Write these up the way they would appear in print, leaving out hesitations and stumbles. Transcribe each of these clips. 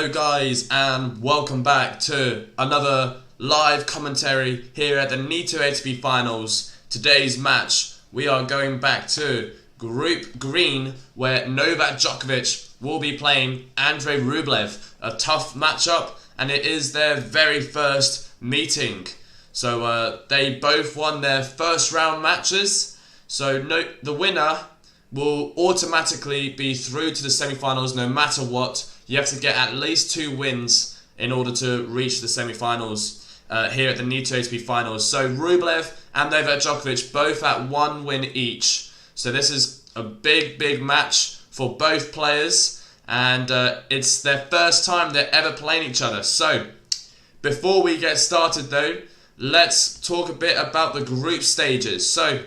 Hello guys, and welcome back to another live commentary here at the Nitto ATP Finals. Today's match, we are going back to Group Green, where Novak Djokovic will be playing Andrey Rublev. A tough matchup, and it is their very first meeting. So they both won their first round matches, so the winner will automatically be through to the semi-finals no matter what. You have to get at least 2 wins in order to reach the semi-finals here at the Nitto ATP Finals. So Rublev and Novak Djokovic both at 1 win each. So this is a big match for both players, and it's their first time they're ever playing each other. So before we get started though, let's talk a bit about the group stages. So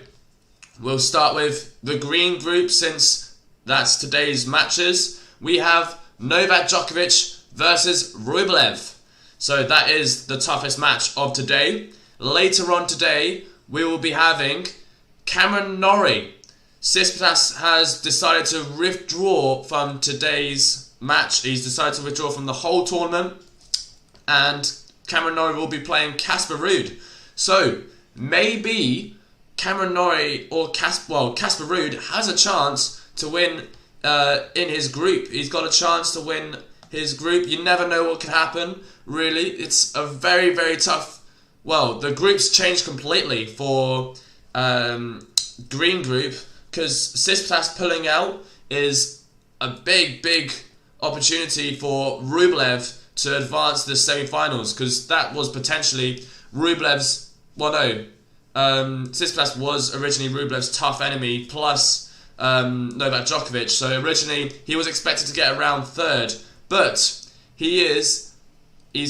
we'll start with the green group, since that's today's matches. We have Novak Djokovic versus Rublev. So that is the toughest match of today. Later on today, we will be having Cameron Norrie. Tsitsipas has decided to withdraw from today's match. He's decided to withdraw from the whole tournament, and Cameron Norrie will be playing Casper Ruud. So maybe Cameron Norrie or Casper Ruud has a chance to win in his group. He's got a chance to win his group. You never know what could happen, really. It's a very tough... Well, the group's changed completely for green group, because Tsitsipas pulling out is a big opportunity for Rublev to advance to the semi-finals, because that was potentially Rublev's... Well, no. Tsitsipas was originally Rublev's tough enemy, plus Novak Djokovic. So originally he was expected to get around 3rd, but he's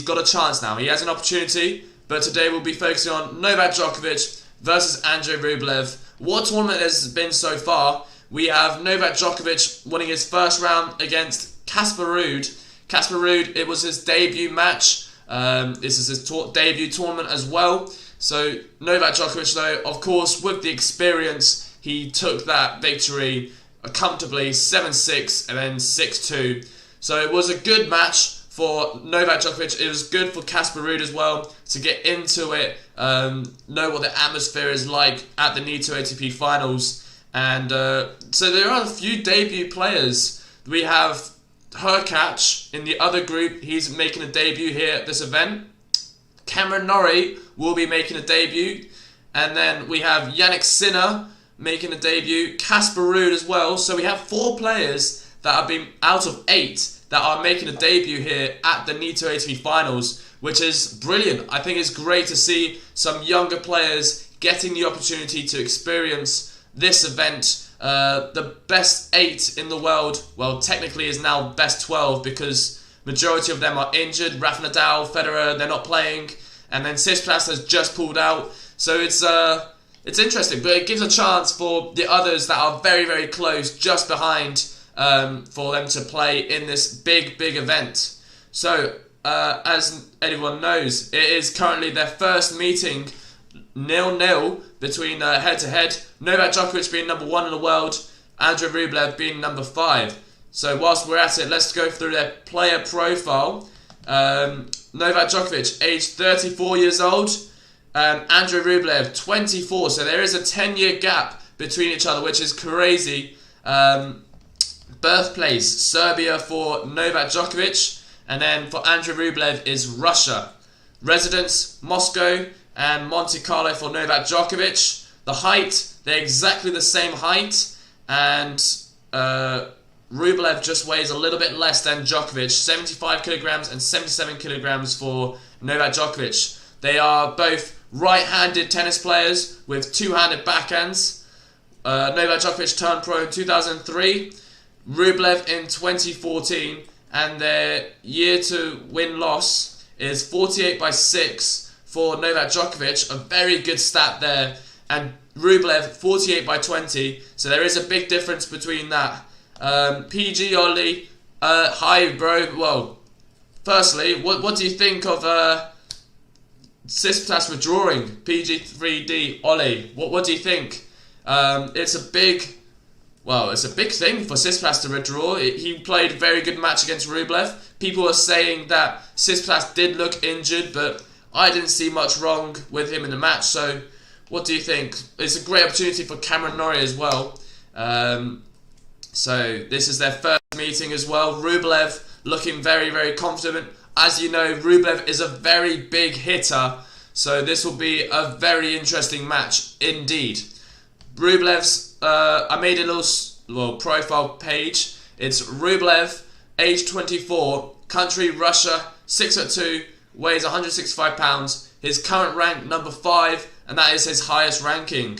got a chance now. He has an opportunity, but today we'll be focusing on Novak Djokovic versus Andrey Rublev. What tournament has been so far? We have Novak Djokovic winning his first round against Casper Ruud. Casper Ruud, it was his debut match. This is his debut tournament as well. So Novak Djokovic, though, of course, with the experience, he took that victory comfortably, 7-6 and then 6-2. So it was a good match for Novak Djokovic. It was good for Casper Ruud as well to get into it, know what the atmosphere is like at the Nitto ATP Finals. And so there are a few debut players. We have Hurkacz in the other group. He's making a debut here at this event. Cameron Norrie will be making a debut. And then we have Jannik Sinner making a debut. Casper Ruud as well. So we have 4 players that have been out of 8 that are making a debut here at the Nitto ATP Finals, which is brilliant. I think it's great to see some younger players getting the opportunity to experience this event. The best 8 in the world, well, technically is now best 12, because majority of them are injured. Rafa Nadal, Federer, they're not playing, and then Tsitsipas has just pulled out. So it's interesting, but it gives a chance for the others that are very close, just behind, for them to play in this big event. So as anyone knows, it is currently their first meeting, 0-0 between head-to-head. Novak Djokovic being number 1 in the world, Andrey Rublev being number 5. So whilst we're at it, let's go through their player profile. Novak Djokovic, aged 34 years old. Andrey Rublev, 24. So there is a 10-year gap between each other, which is crazy. Birthplace, Serbia for Novak Djokovic. And then for Andrey Rublev is Russia. Residence, Moscow and Monte Carlo for Novak Djokovic. The height, they're exactly the same height. And Rublev just weighs a little bit less than Djokovic, 75 kilograms and 77 kilograms for Novak Djokovic. They are both right-handed tennis players with 2-handed backhands. Novak Djokovic turned pro in 2003, Rublev in 2014, and their year to win-loss is 48-6 for Novak Djokovic, a very good stat there, and Rublev 48-20, so there is a big difference between that. PG Ollie, hi bro. Well, firstly, what do you think of Tsitsipas withdrawing? PG3D Ollie, what do you think? It's a big thing for Tsitsipas to withdraw. He played a very good match against Rublev. People are saying that Tsitsipas did look injured, but I didn't see much wrong with him in the match. So what do you think? It's a great opportunity for Cameron Norrie as well. So this is their first meeting as well. Rublev looking very, very confident. As you know, Rublev is a very big hitter, so this will be a very interesting match indeed. Rublev's, I made a little profile page. It's Rublev, age 24, country Russia, 6'2", weighs 165 pounds. His current rank number 5, and that is his highest ranking.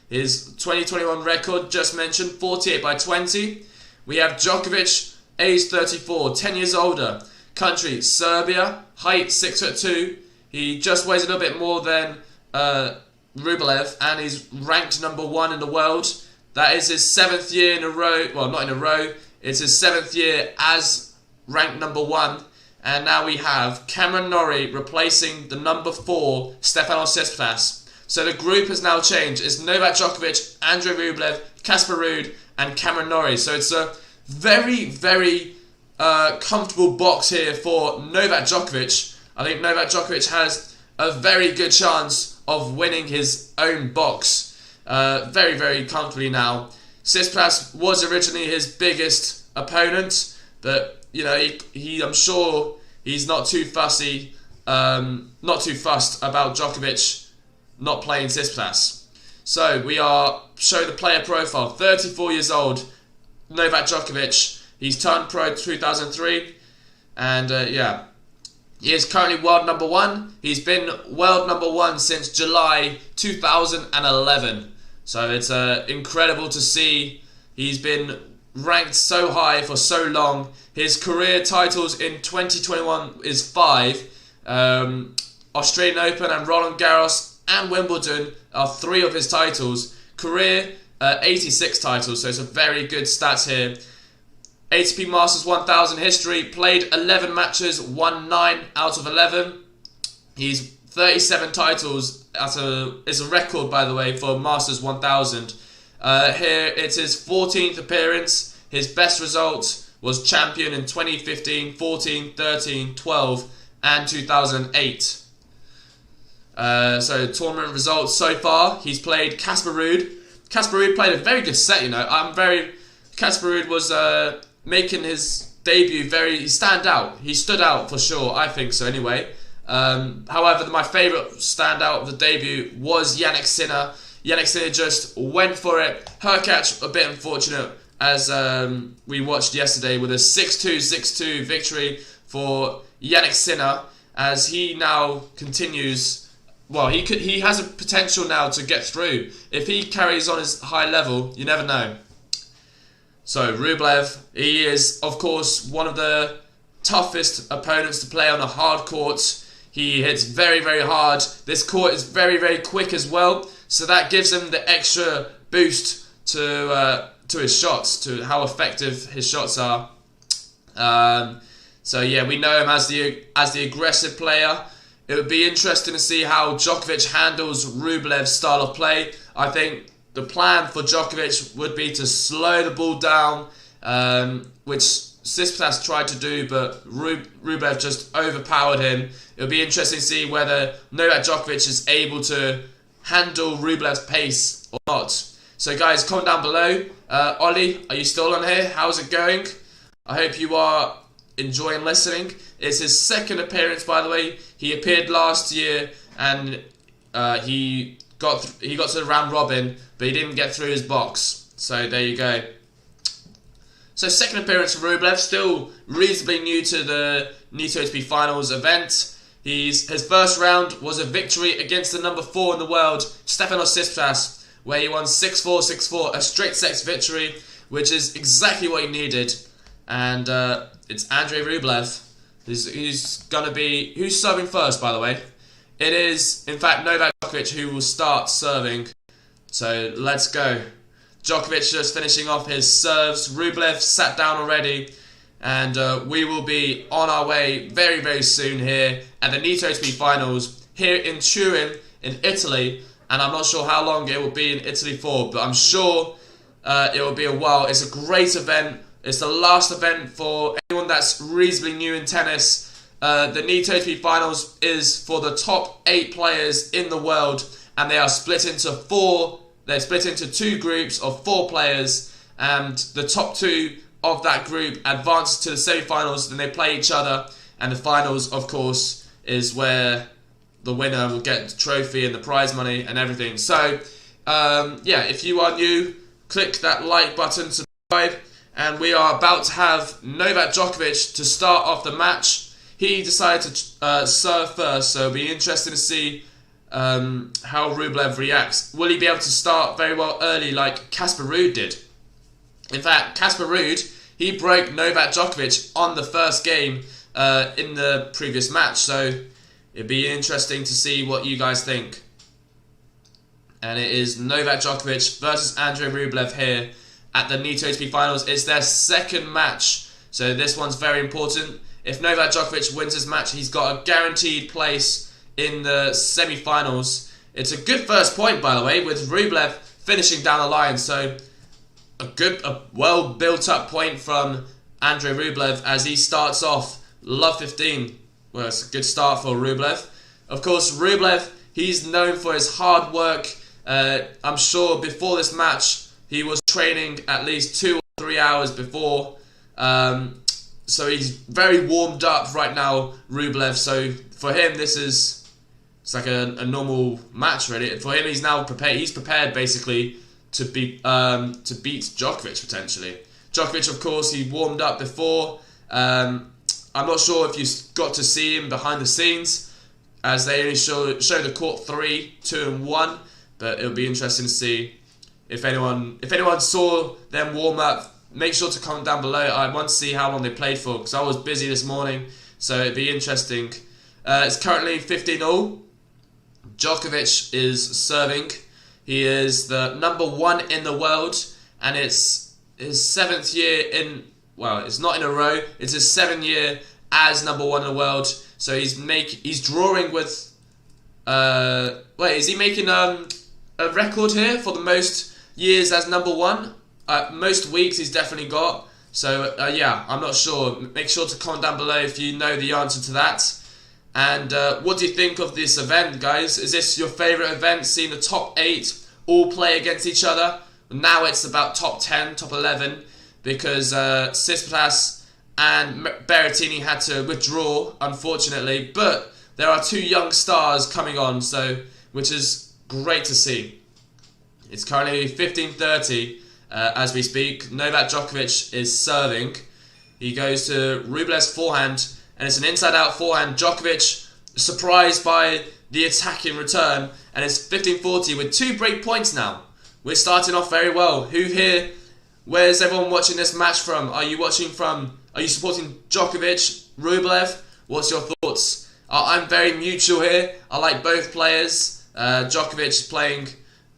His 2021 record, just mentioned, 48 by 20. We have Djokovic, age 34, 10 years older. Country, Serbia, height 6'2". He just weighs a little bit more than Rublev, and he's ranked number 1 in the world. That is his 7th year in a row. Well, not in a row. It's his 7th year as ranked number 1. And now we have Cameron Norrie replacing the number 4, Stefanos Tsitsipas. So the group has now changed. It's Novak Djokovic, Andrey Rublev, Casper Ruud, and Cameron Norrie. So it's a very, very comfortable box here for Novak Djokovic. I think Novak Djokovic has a very good chance of winning his own box very, very comfortably now. Tsitsipas was originally his biggest opponent, but you know, I'm sure he's not too fussed about Djokovic not playing Tsitsipas. So we are showing the player profile. 34 years old, Novak Djokovic. He's turned pro 2003, and yeah, he is currently world number 1. He's been world number 1 since July 2011. So it's incredible to see. He's been ranked so high for so long. His career titles in 2021 is 5. Australian Open and Roland Garros and Wimbledon are 3 of his titles. Career 86 titles, so it's a very good stats here. ATP Masters 1000 history, played 11 matches, won 9 out of 11. He's 37 titles. It's a record, by the way, for Masters 1000. Here it's his 14th appearance. His best result was champion in 2015, 14, 13, 12 and 2008. So tournament results so far, he's played Casper Ruud. Casper Ruud played a very good set, you know. Casper Ruud was making his debut he stood out for sure, I think so anyway. However, my favourite standout of the debut was Jannik Sinner. Jannik Sinner just went for it. Her catch a bit unfortunate, as we watched yesterday, with a 6-2, 6-2 victory for Jannik Sinner, as he now continues. Well, he has a potential now to get through. If he carries on his high level, you never know. So Rublev, he is of course one of the toughest opponents to play on a hard court. He hits very, very hard. This court is very, very quick as well, so that gives him the extra boost to his shots, to how effective his shots are. So yeah, we know him as the aggressive player. It would be interesting to see how Djokovic handles Rublev's style of play. I think the plan for Djokovic would be to slow the ball down, which Tsitsipas tried to do, but Rublev just overpowered him. It'll be interesting to see whether Novak Djokovic is able to handle Rublev's pace or not. So guys, comment down below. Ollie, are you still on here? How's it going? I hope you are enjoying listening. It's his 2nd appearance, by the way. He appeared last year and he got to the round robin, but he didn't get through his box. So there you go. So 2nd appearance for Rublev, still reasonably new to the Nitto ATP Finals event. His first round was a victory against the number 4 in the world, Stefanos Tsitsipas, where he won 6-4, 6-4, a straight sets victory, which is exactly what he needed. And it's Andrey Rublev. Who's serving first, by the way? It is, in fact, Novak Djokovic who will start serving. So let's go. Djokovic just finishing off his serves. Rublev sat down already. And we will be on our way very, very soon here at the Nitto ATP Finals here in Turin, in Italy. And I'm not sure how long it will be in Italy for, but I'm sure it will be a while. It's a great event. It's the last event for anyone that's reasonably new in tennis. The Nitto ATP Finals is for the top 8 players in the world, and they are split into 4. They're split into 2 groups of 4 players, and the top 2 of that group advances to the semi-finals. Then they play each other, and the finals, of course, is where the winner will get the trophy and the prize money and everything. So, yeah, if you are new, click that like button, subscribe, and we are about to have Novak Djokovic to start off the match. He decided to serve first, so it'll be interesting to see how Rublev reacts. Will he be able to start very well early like Casper Ruud did? In fact, Casper Ruud, he broke Novak Djokovic on the first game in the previous match, so it'd be interesting to see what you guys think. And it is Novak Djokovic versus Andrey Rublev here at the Nitto ATP Finals. It's their second match, so this one's very important. If Novak Djokovic wins this match, he's got a guaranteed place in the semi-finals. It's a good first point, by the way, with Rublev finishing down the line. So a well built up point from Andrey Rublev as he starts off love 15. Well, it's a good start for Rublev. Of course, Rublev, he's known for his hard work. I'm sure before this match he was training at least 2 or 3 hours before. So he's very warmed up right now, Rublev. So for him, it's like a normal match, really. For him, he's now prepared. He's prepared basically to beat Djokovic potentially. Djokovic, of course, he warmed up before. I'm not sure if you got to see him behind the scenes, as they only show the court 3, 2, and 1. But it'll be interesting to see if anyone saw them warm up. Make sure to comment down below. I want to see how long they played for, because I was busy this morning, so it'd be interesting. It's currently 15-all. Djokovic is serving. He is the number 1 in the world, and it's his 7th year in. Well, it's not in a row. It's his 7th year as number 1 in the world. So he's drawing with. Wait, is he making a record here for the most years as number 1? Most weeks he's definitely got. So yeah, I'm not sure. Make sure to comment down below if you know the answer to that. And what do you think of this event, guys? Is this your favourite event, seeing the top 8 all play against each other? Now it's about top 10, top 11, because Tsitsipas and Berrettini had to withdraw, unfortunately. But there are 2 young stars coming on, which is great to see. It's currently 15:30 as we speak. Novak Djokovic is serving. He goes to Rublev's forehand, and it's an inside-out forehand. Djokovic surprised by the attack in return, and it's 15:40 with 2 break points now. We're starting off very well. Who here? Where's everyone watching this match from? Are you supporting Djokovic, Rublev? What's your thoughts? I'm very neutral here. I like both players. Djokovic is playing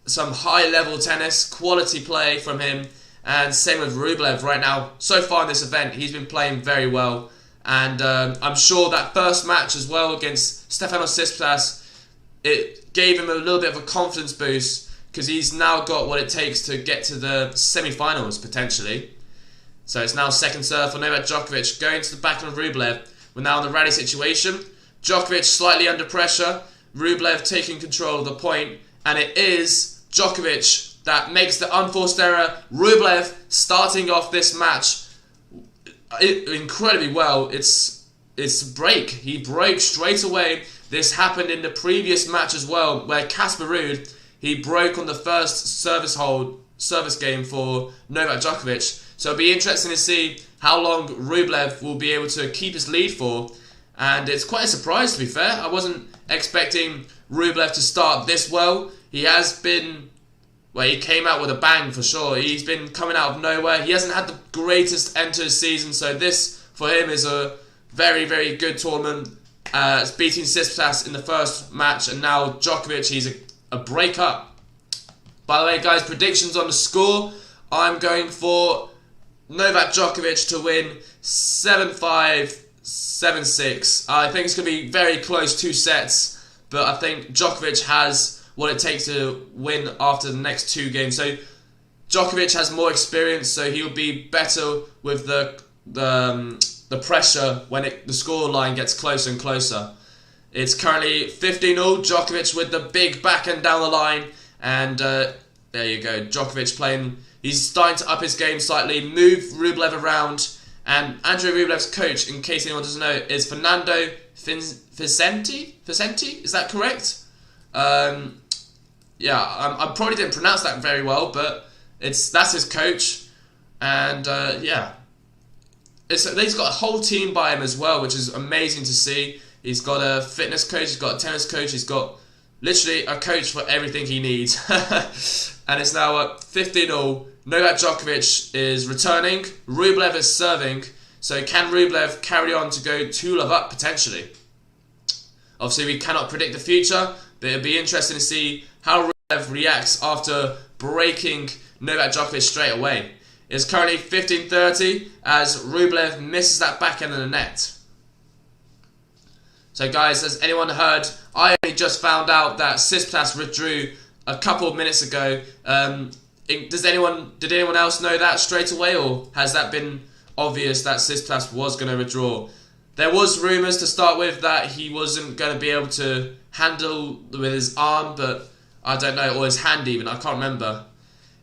some high-level tennis, quality play from him, and same with Rublev right now. So far in this event, he's been playing very well, and I'm sure that first match as well against Stefanos Tsitsipas, it gave him a little bit of a confidence boost, because he's now got what it takes to get to the semi-finals potentially. So it's now second serve for Novak Djokovic, going to the backhand of Rublev. We're now in the rally situation. Djokovic slightly under pressure, Rublev taking control of the point, and it is Djokovic that makes the unforced error. Rublev starting off this match incredibly well. It's a break. He broke straight away. This happened in the previous match as well, where Casper Ruud, he broke on the first service game for Novak Djokovic. So it'll be interesting to see how long Rublev will be able to keep his lead for. And it's quite a surprise, to be fair. I wasn't expecting Rublev to start this well. He came out with a bang for sure. He's been coming out of nowhere. He hasn't had the greatest end to the season, so this for him is a very, very good tournament. Beating Tsitsipas in the first match, and now Djokovic, he's a break-up. By the way, guys, predictions on the score. I'm going for Novak Djokovic to win 7-5, 7-6. I think it's going to be very close, 2 sets, but I think Djokovic has what it takes to win after the next 2 games. So Djokovic has more experience, so he'll be better with the pressure when the score line gets closer and closer. It's currently 15-all. Djokovic with the big backhand down the line, and there you go. Djokovic playing. He's starting to up his game slightly, move Rublev around, and Andrey Rublev's coach, in case anyone doesn't know, is Fernando Vicente. Is that correct? Yeah, I probably didn't pronounce that very well, but that's his coach, and yeah, he's got a whole team by him as well, which is amazing to see. He's got a fitness coach, he's got a tennis coach, he's got literally a coach for everything he needs. And it's now at 15-all. Novak Djokovic is returning. Rublev is serving. So can Rublev carry on to go 2-love up potentially? Obviously, we cannot predict the future, but it'll be interesting to see how Rublev reacts after breaking Novak Djokovic straight away. It's currently 15-30 as Rublev misses that backhand in the net. So guys, has anyone heard? I only just found out that Tsitsipas withdrew a couple of minutes ago. Did anyone else know that straight away, or has that been obvious that Tsitsipas was going to withdraw? There was rumours to start with that he wasn't going to be able to handle with his arm, but I don't know, or his hand even, I can't remember.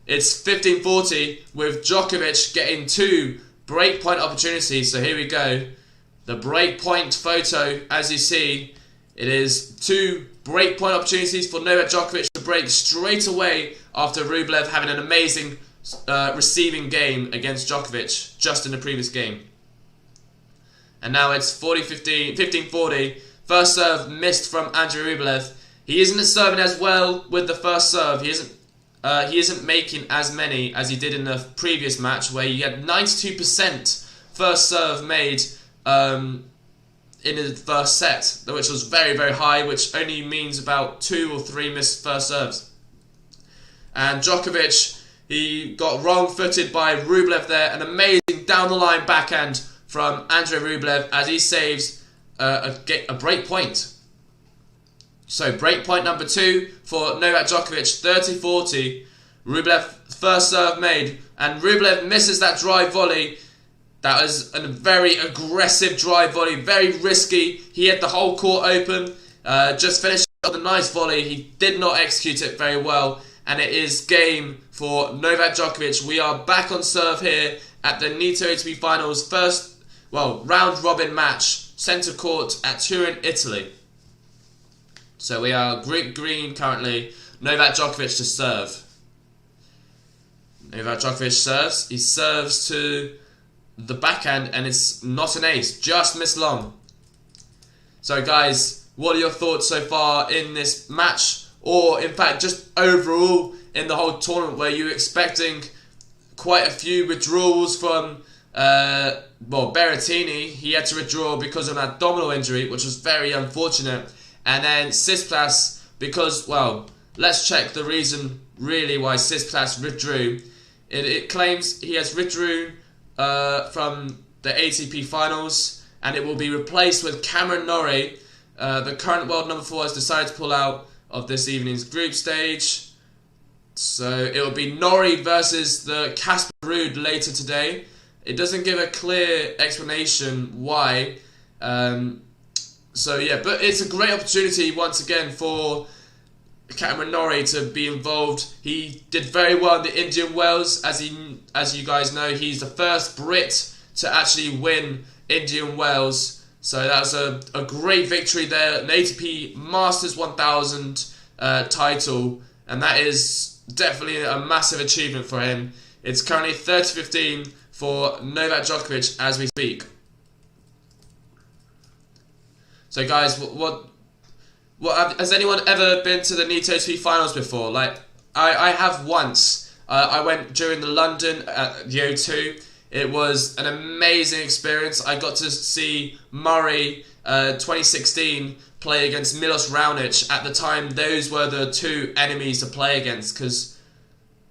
It's 15-40 with Djokovic getting 2 breakpoint opportunities, so here we go. The breakpoint photo, as you see, it is 2 breakpoint opportunities for Novak Djokovic to break straight away after Rublev having an amazing receiving game against Djokovic just in the previous game. And now it's 15-40. First serve missed from Andrey Rublev. He isn't serving as well with the first serve. He isn't making as many as he did in the previous match, where he had 92% first serve made in the first set, which was very, very high, which only means about 2 or 3 missed first serves. And Djokovic, he got wrong-footed by Rublev there. An amazing down-the-line backhand from Andrey Rublev as he saves a break point. So break point number 2 for Novak Djokovic, 30-40. Rublev first serve made, and Rublev misses that drive volley. That was a very aggressive drive volley, very risky. He had the whole court open, just finished with a nice volley. He did not execute it very well, and it is game for Novak Djokovic. We are back on serve here at the Nitto ATP Finals round robin match, centre court at Turin, Italy. So we are group green currently. Novak Djokovic to serve. Novak Djokovic serves. He serves to the backhand, and it's not an ace, just missed long. So guys, what are your thoughts so far in this match, or in fact just overall in the whole tournament? Were you expecting quite a few withdrawals from Berrettini? He had to withdraw because of an abdominal injury, which was very unfortunate. And then Tsitsipas, because, well, let's check the reason really why Tsitsipas withdrew. It claims he has withdrawn from the ATP Finals, and it will be replaced with Cameron Norrie. The current world number 4 has decided to pull out of this evening's group stage. So it will be Norrie versus the Casper Ruud later today. It doesn't give a clear explanation why. So yeah, but it's a great opportunity once again for Cameron Norrie to be involved. He did very well in the Indian Wells, as you guys know. He's the first Brit to actually win Indian Wells. So that was a great victory there, an ATP Masters 1000 title, and that is definitely a massive achievement for him. It's currently 30-15 for Novak Djokovic as we speak. So guys, what has anyone ever been to the Nitto ATP Finals before? Like, I have once. I went during the London at the O2. It was an amazing experience. I got to see Murray 2016 play against Milos Raonic. At the time, those were the 2 enemies to play against, because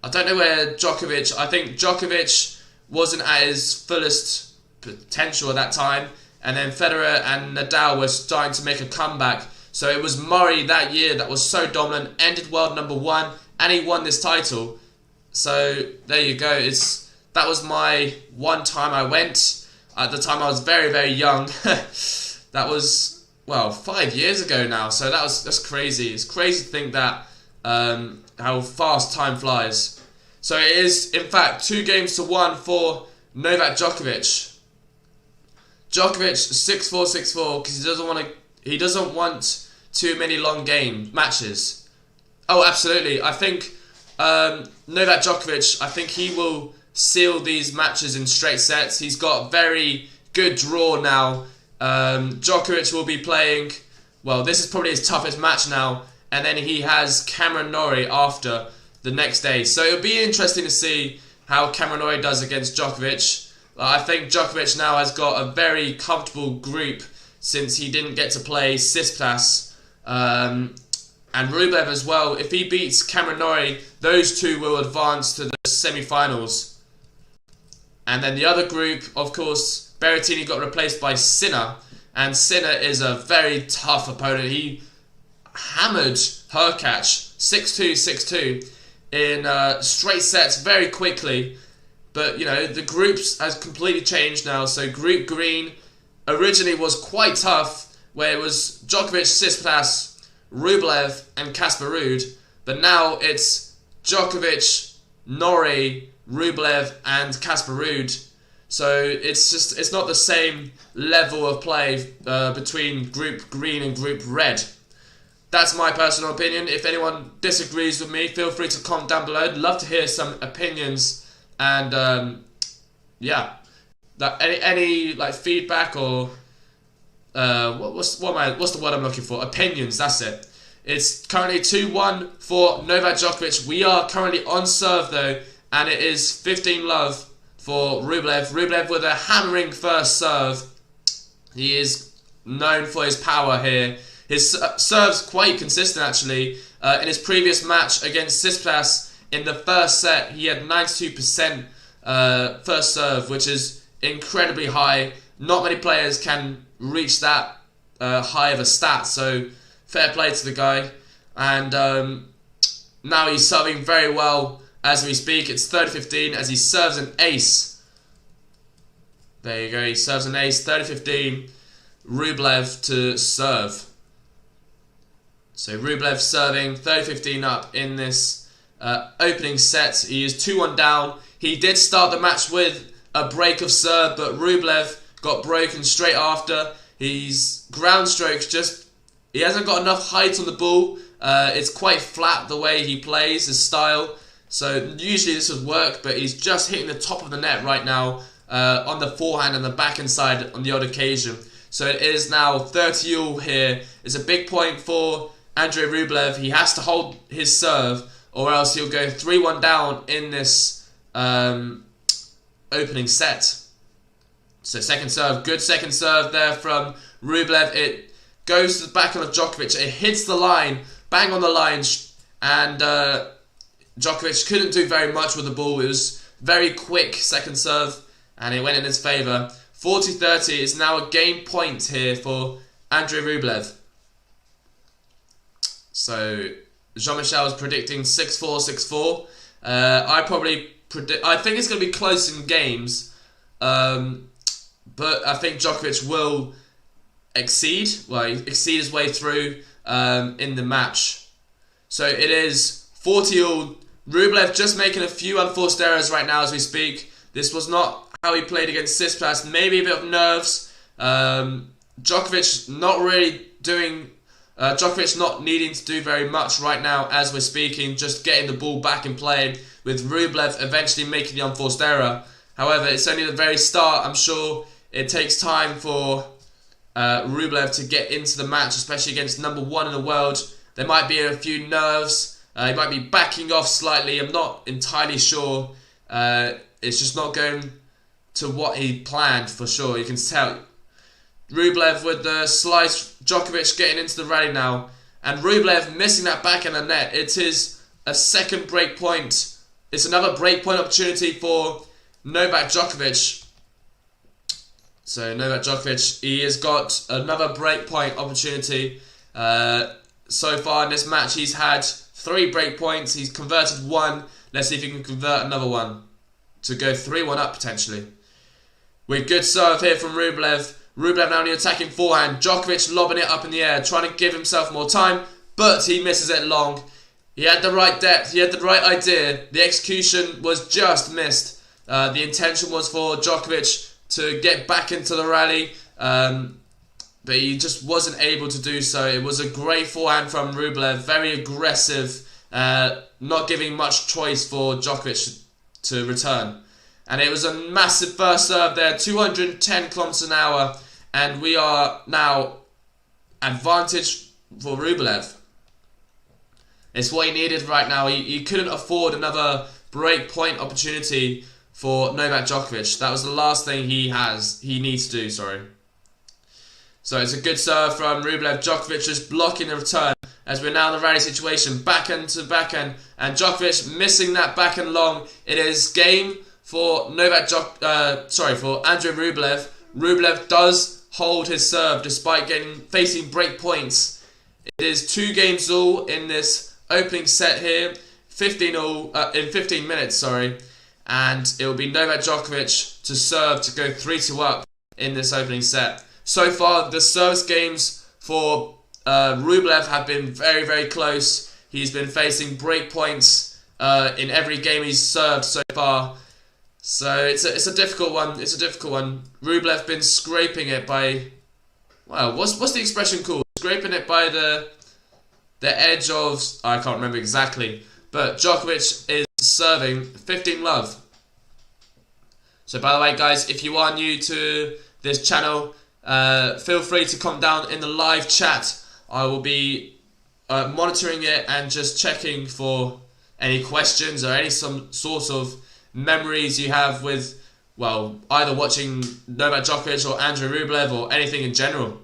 I don't know where Djokovic... I think Djokovic wasn't at his fullest potential at that time, and then Federer and Nadal were starting to make a comeback. So it was Murray that year that was so dominant, ended world number 1, and he won this title. So there you go. That was my one time I went. At the time I was very, very young. That was, well, 5 years ago now. So that's crazy. It's crazy to think that how fast time flies. So it is, in fact, 2-1 for Novak Djokovic. Djokovic 6-4, 6-4 because he doesn't want too many long matches. Oh, absolutely. I think Novak Djokovic, I think he will seal these matches in straight sets. He's got very good draw now. Djokovic will be playing, well, this is probably his toughest match now, and then he has Cameron Norrie after the next day. So it'll be interesting to see how Cameron Norrie does against Djokovic. I think Djokovic now has got a very comfortable group since he didn't get to play Tsitsipas and Rublev as well. If he beats Cameron Norrie, those two will advance to the semi-finals. And then the other group, of course, Berrettini got replaced by Sinner, and Sinner is a very tough opponent. He hammered Hurkacz 6-2, 6-2 in straight sets very quickly. But, you know, the groups has completely changed now. So Group Green originally was quite tough, where it was Djokovic, Tsitsipas, Rublev and Casper Ruud. But now it's Djokovic, Norrie, Rublev and Casper Ruud. So it's not the same level of play between Group Green and Group Red. That's my personal opinion. If anyone disagrees with me, feel free to comment down below. I'd love to hear some opinions and yeah, any like feedback or what's the word I'm looking for? Opinions. That's it. It's currently 2-1 for Novak Djokovic. We are currently on serve though, and it is 15-love for Rublev. Rublev with a hammering first serve. He is known for his power here. His serve's quite consistent actually. In his previous match against Tsitsipas, in the first set, he had 92% first serve, which is incredibly high. Not many players can reach that high of a stat, so fair play to the guy. And now he's serving very well as we speak. It's 30-15 as he serves an ace. There you go, he serves an ace, 30-15. Rublev to serve. So Rublev serving 30-15 up in this opening set. He is 2-1 down. He did start the match with a break of serve, but Rublev got broken straight after. His ground strokes he hasn't got enough height on the ball. It's quite flat the way he plays, his style. So usually this would work, but he's just hitting the top of the net right now on the forehand and the backhand side on the odd occasion. So it is now 30-all here. It's a big point for Andrey Rublev. He has to hold his serve, or else he'll go 3-1 down in this opening set. So second serve, good second serve there from Rublev. It goes to the backhand of Djokovic. It hits the line, bang on the line, and Djokovic couldn't do very much with the ball. It was very quick second serve, and it went in his favour. 40-30 is now a game point here for Andrey Rublev. So Jean-Michel is predicting 6-4, 6-4. I think it's going to be close in games, but I think Djokovic will exceed his way through in the match. So it is 40-all. Rublev just making a few unforced errors right now as we speak. This was not how he played against Tsitsipas. Maybe a bit of nerves. Djokovic not needing to do very much right now as we're speaking, just getting the ball back in play, with Rublev eventually making the unforced error. However, it's only the very start. I'm sure it takes time for Rublev to get into the match, especially against number one in the world. There might be a few nerves. He might be backing off slightly. I'm not entirely sure. It's just not going to what he planned for sure. You can tell. Rublev with the slice, Djokovic getting into the rally now, and Rublev missing that back in the net. It is a second break point. It's another break point opportunity for Novak Djokovic. So Novak Djokovic, he has got another break point opportunity. So far in this match, he's had 3 break points. He's converted 1. Let's see if he can convert another one to go 3-1 up potentially. With good serve here from Rublev. Rublev now on the attacking forehand. Djokovic lobbing it up in the air, trying to give himself more time, but he misses it long. He had the right depth, he had the right idea. The execution was just missed. The intention was for Djokovic to get back into the rally, but he just wasn't able to do so. It was a great forehand from Rublev, very aggressive, not giving much choice for Djokovic to return. And it was a massive first serve there, 210 kilometers an hour, and we are now advantage for Rublev. It's what he needed right now. He couldn't afford another break point opportunity for Novak Djokovic. That was the last thing he needs to do, sorry. So it's a good serve from Rublev. Djokovic just blocking the return as we're now in the rally situation. Backhand to backhand, and Djokovic missing that backhand long. It is game for for Andrey Rublev. Rublev does hold his serve despite facing break points. It is 2 games all in this opening set here, 15 all in 15 minutes, sorry, and it will be Novak Djokovic to serve to go 3-2 up in this opening set. So far, the service games for Rublev have been very, very close. He's been facing break points in every game he's served so far. So it's a difficult one. It's a difficult one. Rublev been scraping it by, well, what's the expression called? Scraping it by the edge of, I can't remember exactly. But Djokovic is serving 15 love. So by the way, guys, if you are new to this channel, feel free to comment down in the live chat. I will be monitoring it and just checking for any questions or some sort of memories you have with, well, either watching Novak Djokovic or Andrey Rublev or anything in general.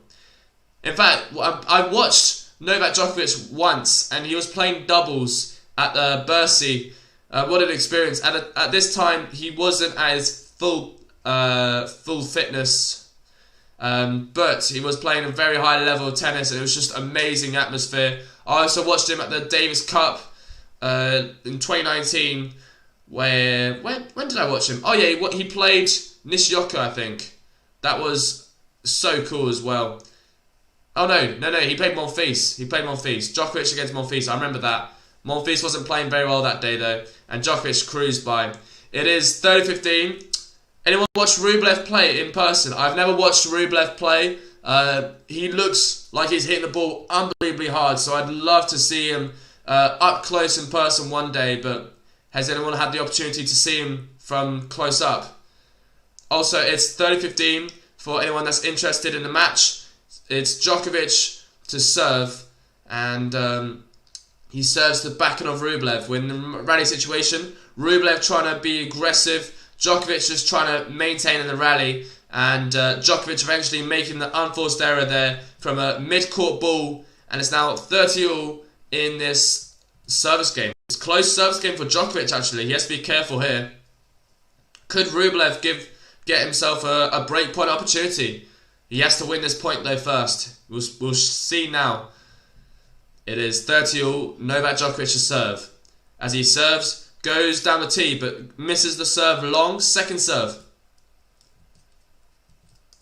In fact, I watched Novak Djokovic once and he was playing doubles at Bercy. What an experience. At this time, he wasn't at his full fitness, but he was playing a very high level of tennis and it was just amazing atmosphere. I also watched him at the Davis Cup in 2019. When did I watch him? Oh yeah, he played Nishioka, I think. That was so cool as well. Oh no, he played Monfils. Djokovic against Monfils, I remember that. Monfils wasn't playing very well that day though, and Djokovic cruised by. It is 30-15. Anyone watch Rublev play in person? I've never watched Rublev play. He looks like he's hitting the ball unbelievably hard, so I'd love to see him up close in person one day, but has anyone had the opportunity to see him from close up? Also, it's 30-15 for anyone that's interested in the match. It's Djokovic to serve, and he serves the backhand of Rublev. We're in the rally situation. Rublev trying to be aggressive. Djokovic just trying to maintain in the rally, and Djokovic eventually making the unforced error there from a mid-court ball, and it's now 30-all in this service game. It's a close service game for Djokovic actually. He has to be careful here. Could Rublev get himself a break point opportunity? He has to win this point though first. We'll see now. It is 30-all, Novak Djokovic to serve. As he serves, goes down the tee but misses the serve long. Second serve.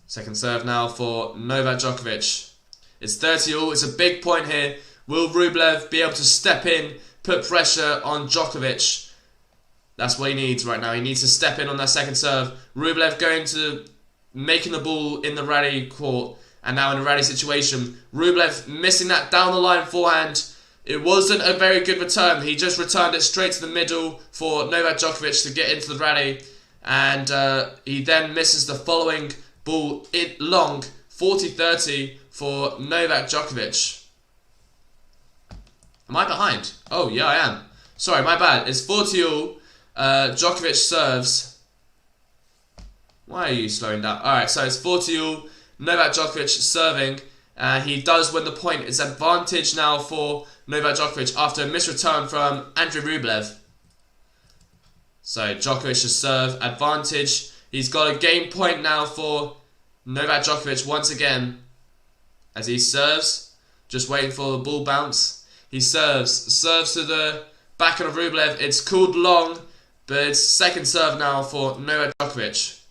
Second serve now for Novak Djokovic. It's 30-all, it's a big point here. Will Rublev be able to step in, put pressure on Djokovic? That's what he needs right now. He needs to step in on that second serve. Rublev going to making the ball in the rally court, and now in a rally situation. Rublev missing that down the line forehand. It wasn't a very good return. He just returned it straight to the middle for Novak Djokovic to get into the rally, and he then misses the following ball long, 40-30 for Novak Djokovic. Am I behind? Oh yeah, I am. Sorry, my bad. It's 40-all. Djokovic serves. Why are you slowing down? Alright, so it's 40-all. Novak Djokovic serving. He does win the point. It's advantage now for Novak Djokovic after a misreturn from Andrey Rublev. So Djokovic to serve. Advantage. He's got a game point now for Novak Djokovic once again. As he serves. Just waiting for the ball bounce. He serves to the backhand of Rublev. It's called long, but it's second serve now for Novak Djokovic.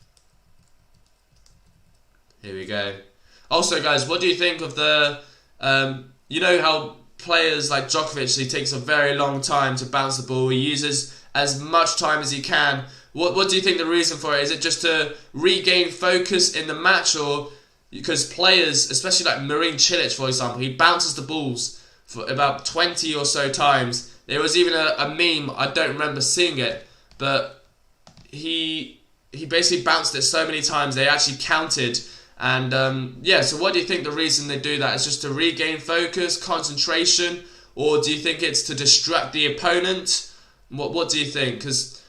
Here we go. Also, guys, what do you think of the... you know how players like Djokovic, he takes a very long time to bounce the ball. He uses as much time as he can. What do you think the reason for it? Is it just to regain focus in the match, or because players, especially like Marin Cilic, for example, he bounces the balls for about 20 or so times. There was even a meme, I don't remember seeing it, but he basically bounced it so many times they actually counted. And yeah, so what do you think the reason they do that is? Just to regain focus, concentration, or do you think it's to distract the opponent? What do you think? Because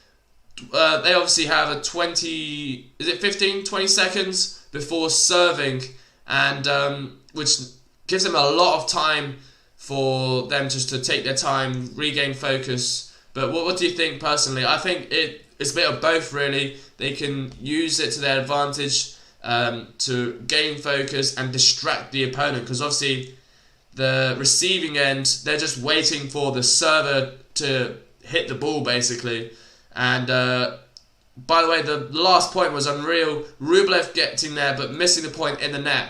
they obviously have a 20 seconds before serving, and which gives them a lot of time for them just to take their time, regain focus. But what do you think personally? I think it's a bit of both, really. They can use it to their advantage to gain focus and distract the opponent, because obviously the receiving end, they're just waiting for the server to hit the ball, basically. And by the way, the last point was unreal. Rublev getting there but missing the point in the net.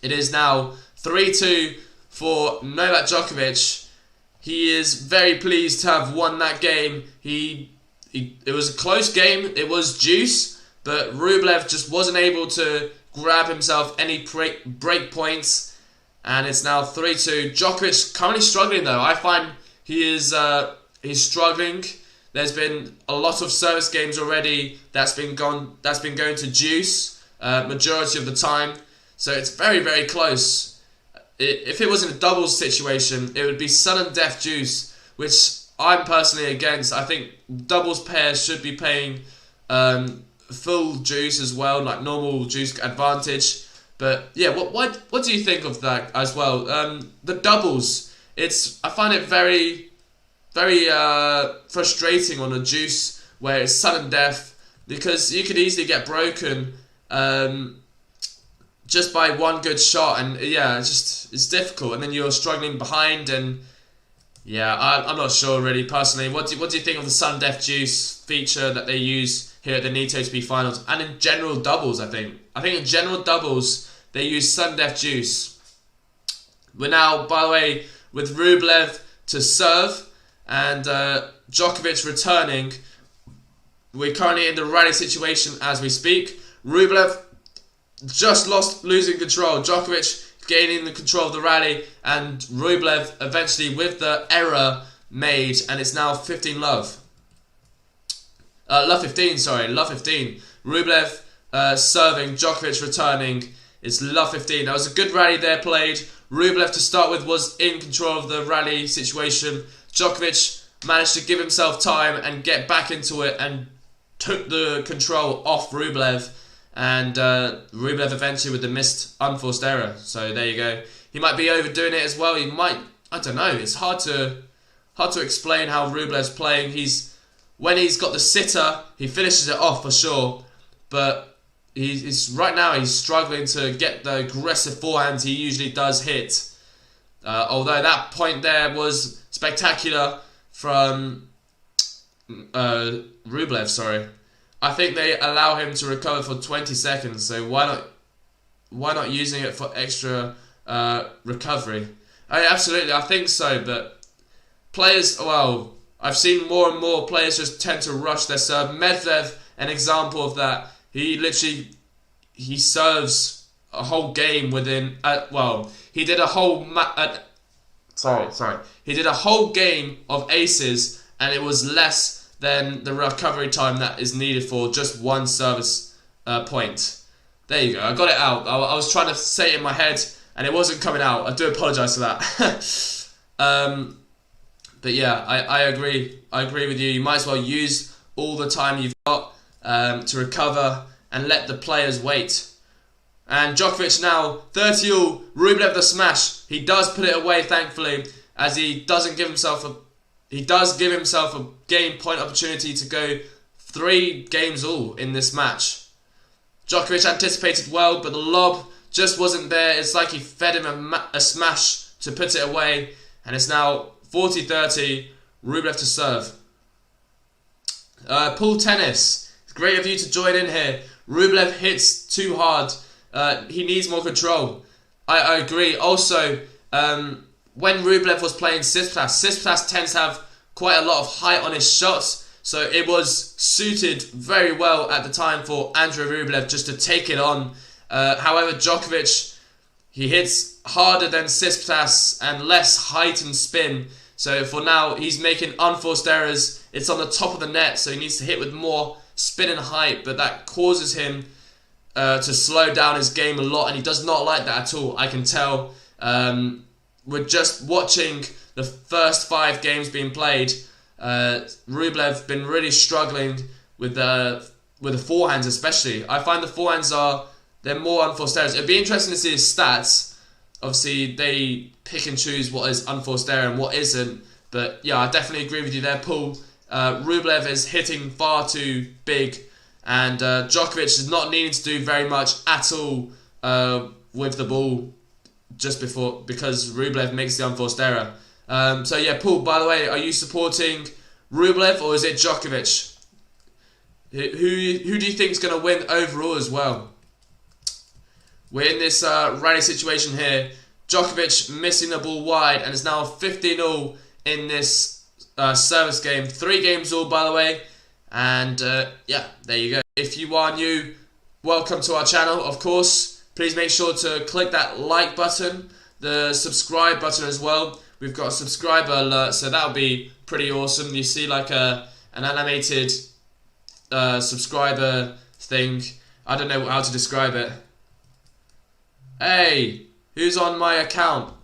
It is now 3-2 for Novak Djokovic. He is very pleased to have won that game. It was a close game. It was juice, but Rublev just wasn't able to grab himself any break points, and it's now 3-2. Djokovic currently struggling though. I find he's struggling. There's been a lot of service games already that's been going to juice majority of the time. So it's very, very close. If it was in a doubles situation, it would be sudden death juice, which I'm personally against. I think doubles pairs should be playing full juice as well, like normal juice advantage. But yeah, what do you think of that as well? The doubles, I find it very, very frustrating on a juice where it's sudden death, because you could easily get broken just by one good shot, and yeah, it's difficult, and then you're struggling behind, and yeah, I'm not sure really personally. What do you think of the sudden death juice feature that they use here at the Nitto ATP Finals, and in general doubles? I think in general doubles they use sudden death juice. We're now, by the way, with Rublev to serve and Djokovic returning. We're currently in the rally situation as we speak. Rublev just losing control. Djokovic gaining the control of the rally, and Rublev eventually with the error made, and it's now 15 love. Love 15, sorry, love 15. Rublev serving, Djokovic returning. It's love 15. That was a good rally there played. Rublev to start with was in control of the rally situation. Djokovic managed to give himself time and get back into it and took the control off Rublev. And Rublev eventually with the missed unforced error. So there you go. He might be overdoing it as well. He might, I don't know. It's hard to explain how Rublev's playing. When he's got the sitter, he finishes it off for sure. But right now he's struggling to get the aggressive forehands he usually does hit. Although that point there was spectacular from Rublev, sorry. I think they allow him to recover for 20 seconds, so why not using it for extra recovery? Absolutely, I think so, but players, well, I've seen more and more players just tend to rush their serve. Medvedev, an example of that. He serves a whole game within, he did a whole he did a whole game of aces, and it was less than the recovery time that is needed for just one service point. There you go, I got it out. I was trying to say it in my head and it wasn't coming out. I do apologise for that. But yeah, I agree. I agree with you. You might as well use all the time you've got to recover and let the players wait. And Djokovic now 30-all. Rublev the smash. He does put it away, thankfully, as he doesn't give himself a. He does give himself a game point opportunity to go 3 games all in this match. Djokovic anticipated well, but the lob just wasn't there. It's like he fed him a smash to put it away. And it's now 40-30, Rublev to serve. Pool tennis. It's great of you to join in here. Rublev hits too hard. He needs more control. I agree. Also, when Rublev was playing Tsitsipas tends to have quite a lot of height on his shots, so it was suited very well at the time for Andrey Rublev just to take it on. However, Djokovic, he hits harder than Tsitsipas and less height and spin. So for now, he's making unforced errors. It's on the top of the net, so he needs to hit with more spin and height, but that causes him to slow down his game a lot, and he does not like that at all. I can tell. We're just watching the first 5 games being played. Rublev been really struggling with the forehands, especially. I find the forehands they're more unforced errors. It'd be interesting to see his stats. Obviously, they pick and choose what is unforced error and what isn't. But yeah, I definitely agree with you there, Paul. Rublev is hitting far too big, and Djokovic is not needing to do very much at all with the ball because Rublev makes the unforced error. So yeah, Paul, by the way, are you supporting Rublev or is it Djokovic? Who do you think is going to win overall as well? We're in this rally situation here. Djokovic missing the ball wide, and it's now 15-all in this service game. 3 games all, by the way. And yeah, there you go. If you are new, welcome to our channel, of course. Please make sure to click that like button, the subscribe button as well. We've got a subscriber alert, so that'll be pretty awesome. You see like an animated subscriber thing. I don't know how to describe it. Hey, who's on my account?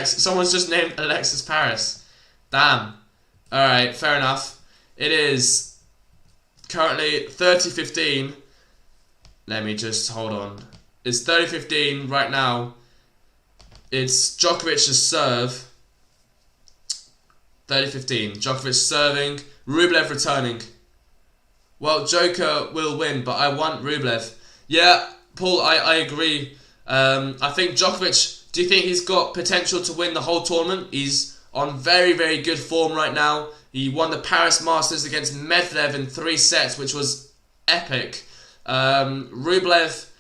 Someone's just named Alexis Paris. Damn. Alright, fair enough. It is currently 30-15. Let me just hold on. It's 30-15 right now. It's Djokovic's serve. 30-15. Djokovic serving. Rublev returning. Well, Joker will win, but I want Rublev. Yeah, Paul, I agree. I think Djokovic, do you think he's got potential to win the whole tournament? He's on very, very good form right now. He won the Paris Masters against Medvedev in 3 sets, which was epic. Rublev,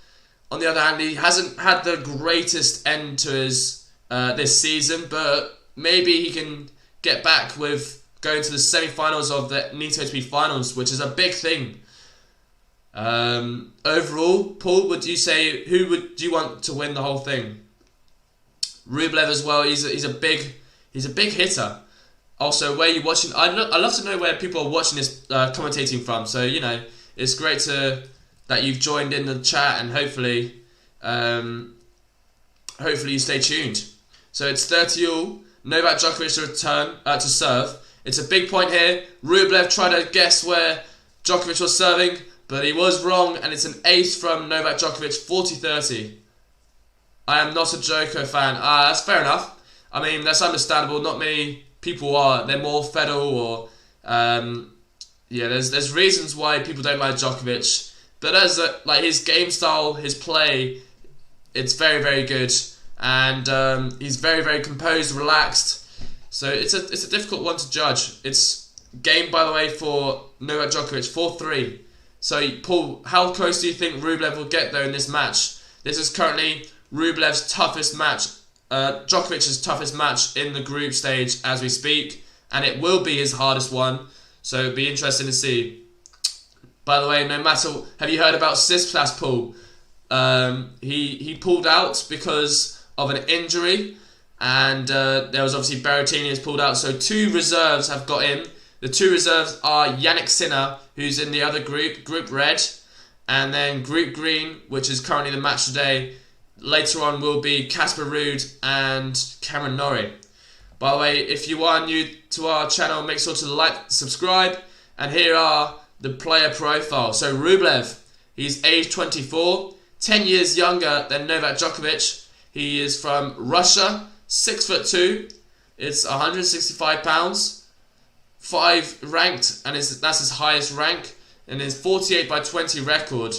on the other hand, he hasn't had the greatest end to his this season, but maybe he can get back with going to the semi-finals of the Nitto ATP Finals, which is a big thing. Overall, Paul, would you say do you want to win the whole thing? Rublev as well. He's a big hitter. Also, where are you watching? I'd love to know where people are watching this commentating from. So you know, it's great that you've joined in the chat, and hopefully you stay tuned. So it's 30-all. Novak Djokovic to return to serve. It's a big point here. Rublev tried to guess where Djokovic was serving, but he was wrong, and it's an ace from Novak Djokovic, 40-30. I am not a Djoko fan. That's fair enough. I mean, that's understandable. Not many people are. They're more Federal or... yeah, there's reasons why people don't like Djokovic. But as like his game style, his play, it's very, very good. And he's very, very composed, relaxed. So it's a difficult one to judge. It's game, by the way, for Novak Djokovic, 4-3. So, Paul, how close do you think Rublev will get, though, in this match? This is currently Rublev's toughest match, Djokovic's toughest match in the group stage as we speak, and it will be his hardest one, so it'll be interesting to see. By the way, no matter... Have you heard about Tsitsipas, Paul? He pulled out because of an injury, and there was obviously Berrettini has pulled out, so 2 reserves have got in. The 2 reserves are Yannick Sinner, who's in the other group, Group Red, and then Group Green, which is currently the match today. Later on will be Casper Ruud and Cameron Norrie. By the way, if you are new to our channel, make sure to like, subscribe, and here are the player profile. So Rublev, he's age 24, 10 years younger than Novak Djokovic. He is from Russia, 6'2", it's 165 pounds. 5 ranked, and that's his highest rank, and his 48/20 record.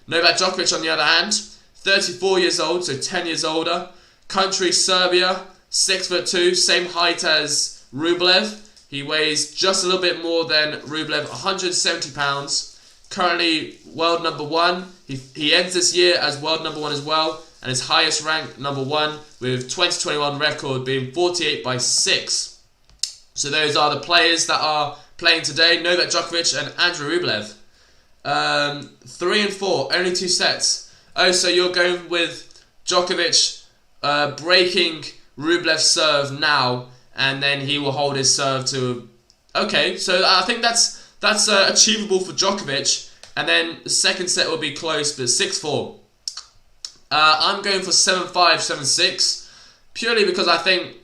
Novak Djokovic, on the other hand, 34 years old, so 10 years older. Country Serbia, 6'2", same height as Rublev. He weighs just a little bit more than Rublev, 170 pounds. Currently world number 1. He ends this year as world number 1 as well, and his highest ranked number 1 with 2021 record being 48/6. So those are the players that are playing today: Novak Djokovic and Andrey Rublev. 3 and 4, only 2 sets. Oh, so you're going with Djokovic breaking Rublev's serve now, and then he will hold his serve to... Okay, so I think that's achievable for Djokovic, and then the second set will be close, but 6-4. I'm going for 7-5, 7-6, purely because I think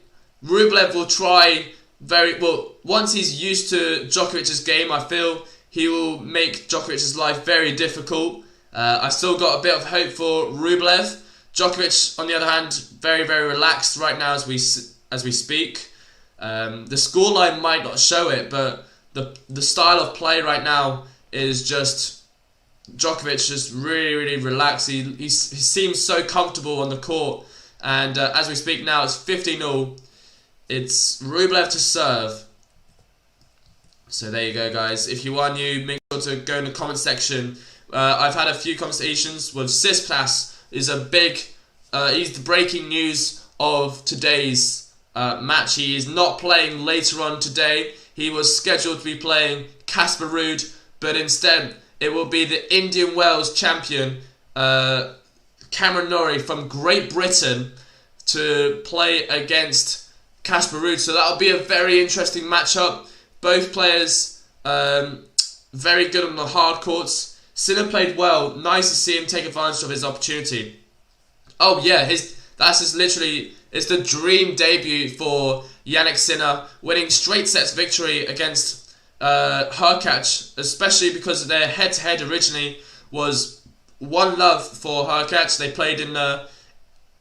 Rublev will try very... Well, once he's used to Djokovic's game, I feel he will make Djokovic's life very difficult. I've still got a bit of hope for Rublev. Djokovic, on the other hand, very, very relaxed right now as we speak. The scoreline might not show it, but the style of play right now is just Djokovic just really, really relaxed. He seems so comfortable on the court, and as we speak now, it's 15-0. It's Rublev to serve. So there you go, guys. If you are new, make sure to go in the comment section. I've had a few conversations with Tsitsipas. Is a big, he's the breaking news of today's match. He is not playing later on today. He was scheduled to be playing Casper Ruud, but instead it will be the Indian Wells champion Cameron Norrie from Great Britain to play against Casper Ruud. So that'll be a very interesting matchup. Both players very good on the hard courts. Sinner played well. Nice to see him take advantage of his opportunity. Oh yeah, it's the dream debut for Jannik Sinner, winning straight sets victory against Hurkacz, especially because their head-to-head originally was 1-0 for Hurkacz. They played in the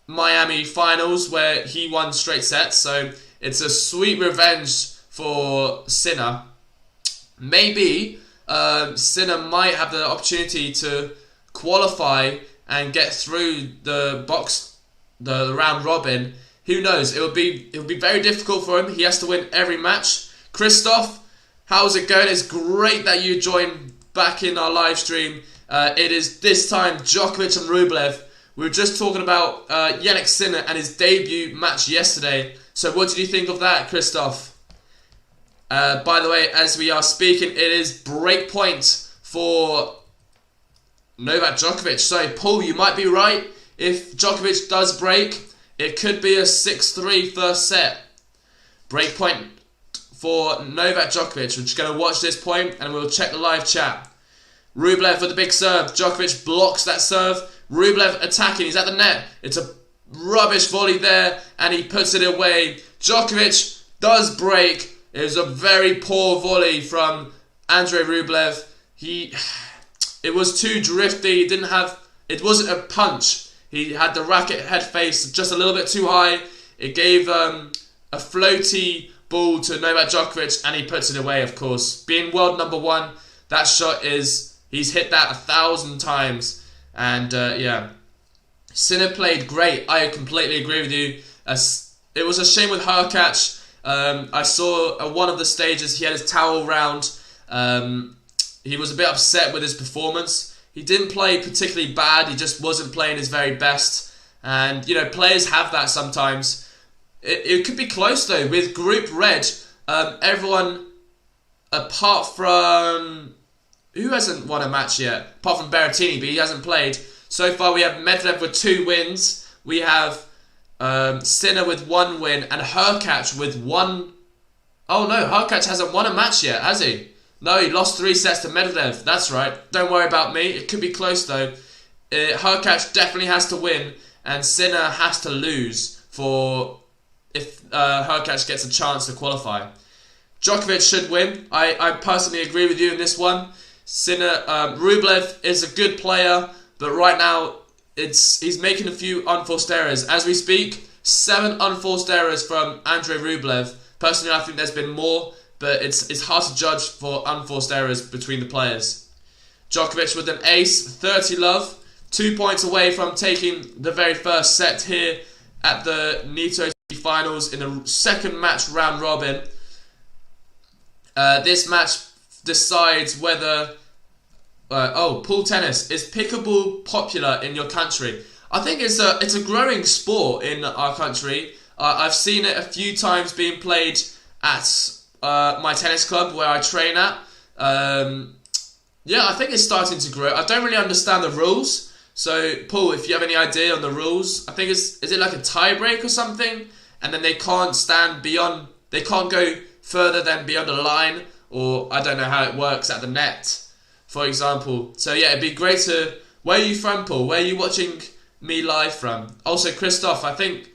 Miami Finals where he won straight sets, so it's a sweet revenge for Sinner. Maybe Sinner might have the opportunity to qualify and get through the round robin. Who knows? It will be very difficult for him. He has to win every match. Christoph, how's it going? It's great that you joined back in our live stream. It is this time Djokovic and Rublev. We were just talking about Jannik Sinner and his debut match yesterday. So what did you think of that, Christoph? By the way, as we are speaking, it is break point for Novak Djokovic. So, Paul, you might be right. If Djokovic does break, it could be a 6-3 first set. Break point for Novak Djokovic. We're just going to watch this point and we'll check the live chat. Rublev with the big serve. Djokovic blocks that serve. Rublev attacking. He's at the net. It's a rubbish volley there and he puts it away. Djokovic does break. It was a very poor volley from Andrey Rublev. It was too drifty. It wasn't a punch. He had the racket head face just a little bit too high. It gave a floaty ball to Novak Djokovic and he puts it away, of course. Being world number 1, that shot he's hit that 1,000 times. And yeah, Sinner played great. I completely agree with you. It was a shame with Hurkacz. I saw at one of the stages he had his towel round. He was a bit upset with his performance. He didn't play particularly bad. He just wasn't playing his very best. And, you know, players have that sometimes. It could be close, though. With Group Red, everyone, apart from... Who hasn't won a match yet? Apart from Berrettini, but he hasn't played. So far, we have Medvedev with 2 wins. We have Sinner with 1 win. And Hurkacz with 1... Oh, no. Hurkacz hasn't won a match yet, has he? No, he lost 3 sets to Medvedev. That's right. Don't worry about me. It could be close, though. Hurkacz definitely has to win. And Sinner has to lose for... if Hurkacz gets a chance to qualify. Djokovic should win. I personally agree with you in this one. Rublev is a good player, but right now he's making a few unforced errors. As we speak, 7 unforced errors from Andrey Rublev. Personally, I think there's been more, but it's hard to judge for unforced errors between the players. Djokovic with an ace, 30-love, 2 points away from taking the very first set here at the Nitto Finals in the second match round robin. This match decides whether pool tennis is pickleball popular in your country. I think it's a growing sport in our country. I've seen it a few times being played at my tennis club where I train at. Yeah, I think it's starting to grow. I don't really understand the rules. So, Paul, if you have any idea on the rules, I think is it like a tie break or something? And then they can't they can't go further than beyond a line, or I don't know how it works at the net, for example. So yeah, it'd be great to... Where are you from, Paul? Where are you watching me live from? Also, Christoph, I think...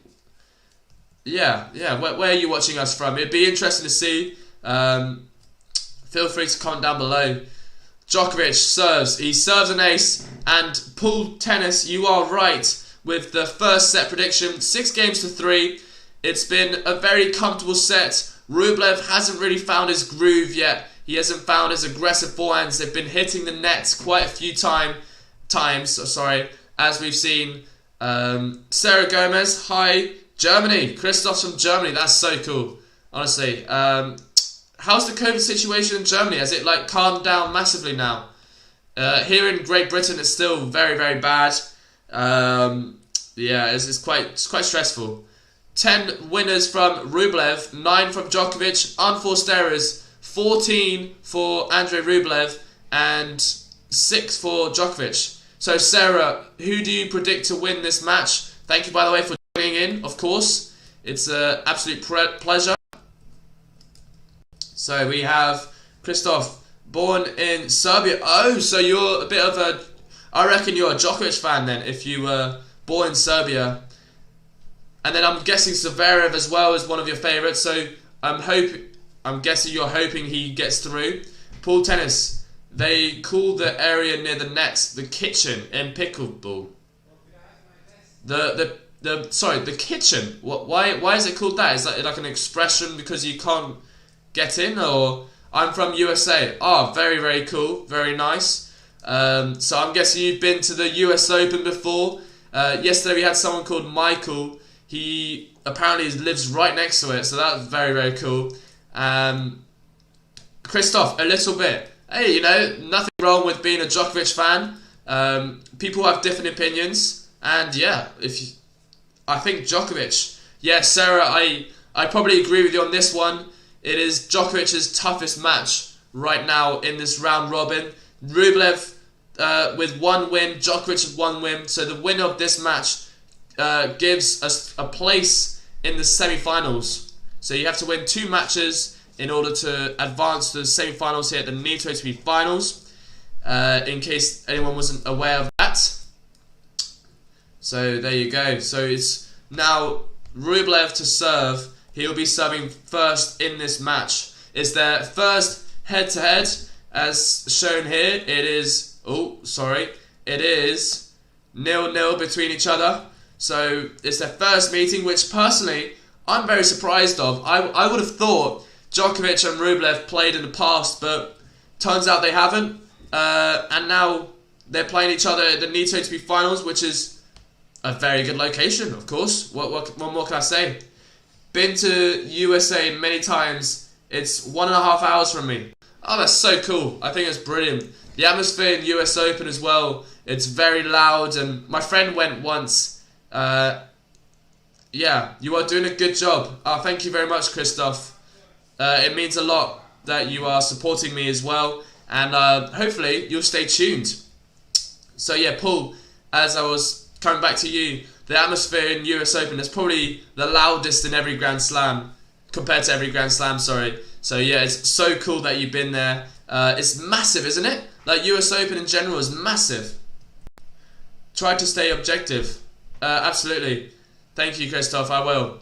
Yeah, where are you watching us from? It'd be interesting to see. Feel free to comment down below. Djokovic serves. He serves an ace. And pool tennis, you are right with the first set prediction. 6-3. It's been a very comfortable set. Rublev hasn't really found his groove yet. He hasn't found his aggressive forehands. They've been hitting the nets quite a few times, as we've seen. Sarah Gomez, hi. Germany. Christoph's from Germany. That's so cool, honestly. How's the COVID situation in Germany? Has it calmed down massively now? Here in Great Britain, it's still very, very bad. Yeah, it's quite stressful. 10 winners from Rublev, 9 from Djokovic, unforced errors, 14 for Andrey Rublev, and 6 for Djokovic. So, Sarah, who do you predict to win this match? Thank you, by the way, for joining in, of course. It's an absolute pleasure. So, we have Christoph, born in Serbia. Oh, so you're a bit of a... I reckon you're a Djokovic fan then, if you were born in Serbia. And then I'm guessing Zverev as well is one of your favourites. So I'm guessing you're hoping he gets through. Pool tennis. They call the area near the net the kitchen in pickleball. The kitchen. Why is it called that? Is that like an expression because you can't get in? Or I'm from USA. Oh, very, very cool. Very nice. So I'm guessing you've been to the US Open before. Yesterday we had someone called Michael. He apparently lives right next to it, so that's very, very cool. Christoph, a little bit. Hey, nothing wrong with being a Djokovic fan. People have different opinions, and yeah, I think Djokovic. Yeah, Sarah, I probably agree with you on this one. It is Djokovic's toughest match right now in this round robin. Rublev with 1 win, Djokovic with 1 win. So the winner of this match gives us a place in the semi-finals. So you have to win 2 matches in order to advance to the semi-finals here at the Nitto ATP Finals. In case anyone wasn't aware of that. So there you go. So it's now Rublev to serve. He'll be serving first in this match. It's their first head-to-head, as shown here. It is... It is 0-0 between each other. So it's their first meeting, which personally I'm very surprised of. I would have thought Djokovic and Rublev played in the past, but turns out they haven't. And now they're playing each other at the Nitto ATP Finals, which is a very good location, of course. What more can I say? Been to USA many times. It's 1.5 hours from me. Oh, that's so cool. I think it's brilliant. The atmosphere in US Open as well. It's very loud, and my friend went once. Yeah, you are doing a good job. Thank you very much, Christoph. It means a lot that you are supporting me as well, and hopefully you'll stay tuned. So yeah, Paul, as I was coming back to you, the atmosphere in US Open is probably the loudest in every Grand Slam, compared to every Grand Slam, sorry. So yeah, it's so cool that you've been there. It's massive, isn't it? Like US Open in general is massive. Try to stay objective. Absolutely. Thank you, Christoph, I will.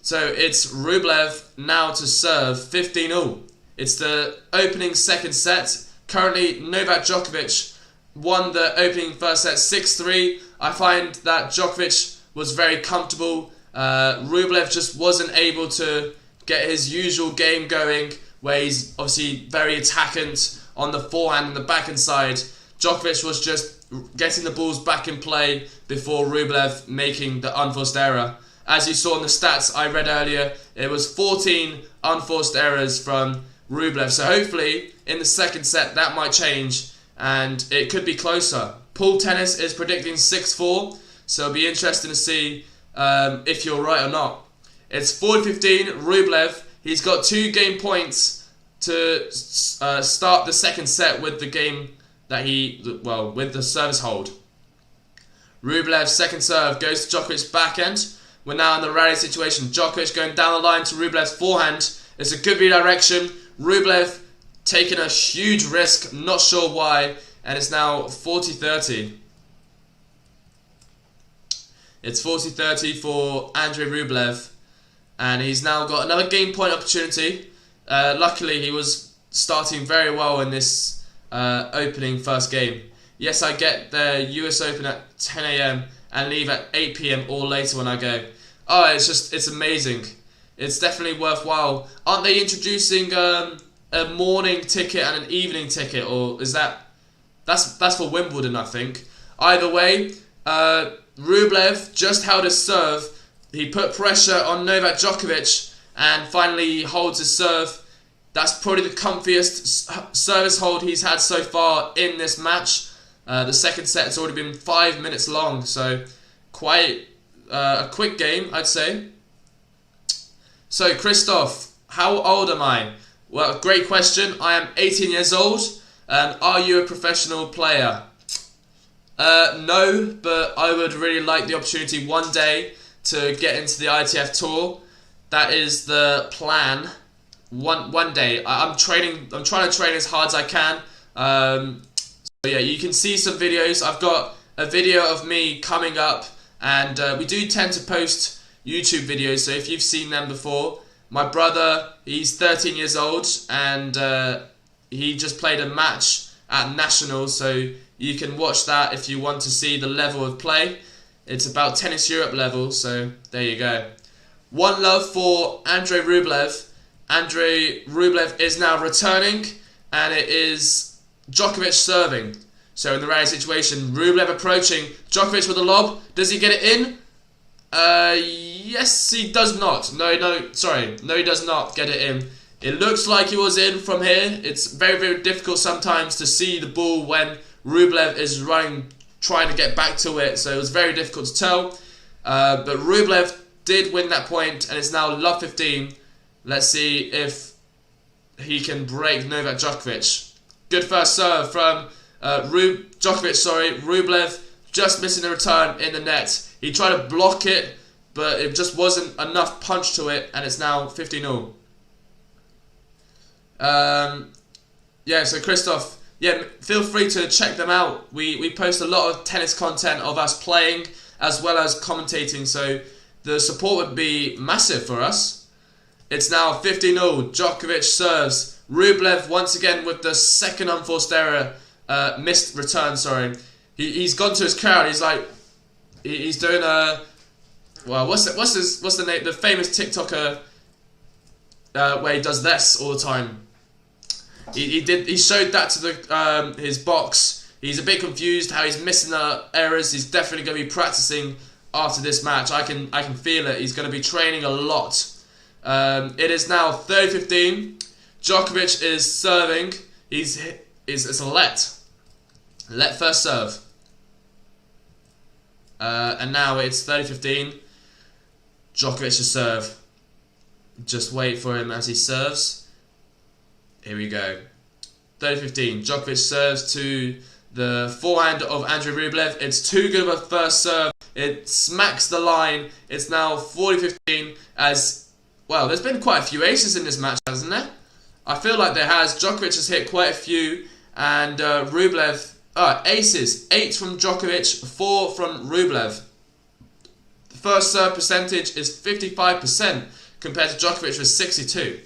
So it's Rublev now to serve 15-all. It's the opening second set. Currently, Novak Djokovic won the opening first set 6-3. I find that Djokovic was very comfortable. Rublev just wasn't able to get his usual game going, where he's obviously very attackant on the forehand and the backhand side. Djokovic was just getting the balls back in play before Rublev making the unforced error. As you saw in the stats I read earlier, it was 14 unforced errors from Rublev. So hopefully in the second set that might change and it could be closer. Pool Tennis is predicting 6-4, so it'll be interesting to see if you're right or not. It's 40-15, Rublev. He's got 2 game points to start the second set with the game that with the service hold. Rublev's second serve goes to Djokovic's backhand. We're now in the rally situation. Djokovic going down the line to Rublev's forehand. It's a good redirection. Rublev taking a huge risk, not sure why, and it's now 40-30. It's 40-30 for Andrey Rublev, and he's now got another game point opportunity. Luckily, he was starting very well in this opening first game. Yes, I get the US Open at 10 AM and leave at 8 PM or later when I go. Oh, it's amazing. It's definitely worthwhile. Aren't they introducing a morning ticket and an evening ticket, or is that's for Wimbledon, I think. Either way, Rublev just held his serve. He put pressure on Novak Djokovic and finally holds his serve. That's probably the comfiest service hold he's had so far in this match. The second set has already been 5 minutes long, so quite a quick game, I'd say. So, Christoph, how old am I? Well, great question. I am 18 years old. And are you a professional player? No, but I would really like the opportunity one day to get into the ITF Tour. That is the plan. One day. I'm training. I'm trying to train as hard as I can. So yeah, you can see some videos. I've got a video of me coming up, and we do tend to post YouTube videos. So if you've seen them before, my brother, he's 13 years old, and he just played a match at Nationals. So you can watch that if you want to see the level of play. It's about Tennis Europe level. So there you go. One love for Andrey Rublev. Andrey Rublev is now returning, and it is Djokovic serving. So in the rally situation, Rublev approaching, Djokovic with a lob. Does he get it in? Yes, he does not. No, he does not get it in. It looks like he was in from here. It's very, very difficult sometimes to see the ball when Rublev is running, trying to get back to it. So it was very difficult to tell. But Rublev did win that point, and it's now love 15. Let's see if he can break Novak Djokovic. Good first serve from Djokovic. Rublev just missing the return in the net. He tried to block it, but it just wasn't enough punch to it, and it's now 50-0. Yeah, so Christoph, yeah, feel free to check them out. We post a lot of tennis content of us playing as well as commentating, so the support would be massive for us. It's now 50-0. Djokovic serves. Rublev once again with the second unforced error, missed return. Sorry, he's gone to his crowd. He's like, he's doing a, well, what's the name? The famous TikToker where he does this all the time. He showed that to the his box. He's a bit confused how he's missing the errors. He's definitely going to be practicing after this match. I can feel it. He's going to be training a lot. It is now 30-15. Djokovic is serving. It's a let first serve. And now it's 30-15. Djokovic to serve. Just wait for him as he serves. Here we go. 30-15. Djokovic serves to the forehand of Andrey Rublev. It's too good of a first serve. It smacks the line. It's now 40-15 as, well, there's been quite a few aces in this match, hasn't there? I feel like there has. Djokovic has hit quite a few, and Rublev, aces. 8 from Djokovic, 4 from Rublev. The first serve percentage is 55% compared to Djokovic with 62.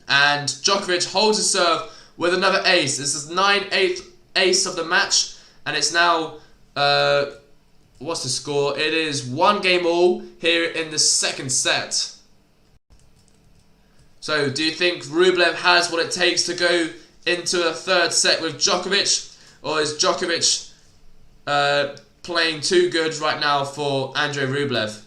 And Djokovic holds his serve with another ace. This is 9th ace of the match, and it's now, what's the score? It is 1-all here in the second set. So, do you think Rublev has what it takes to go into a third set with Djokovic? Or is Djokovic playing too good right now for Andrey Rublev?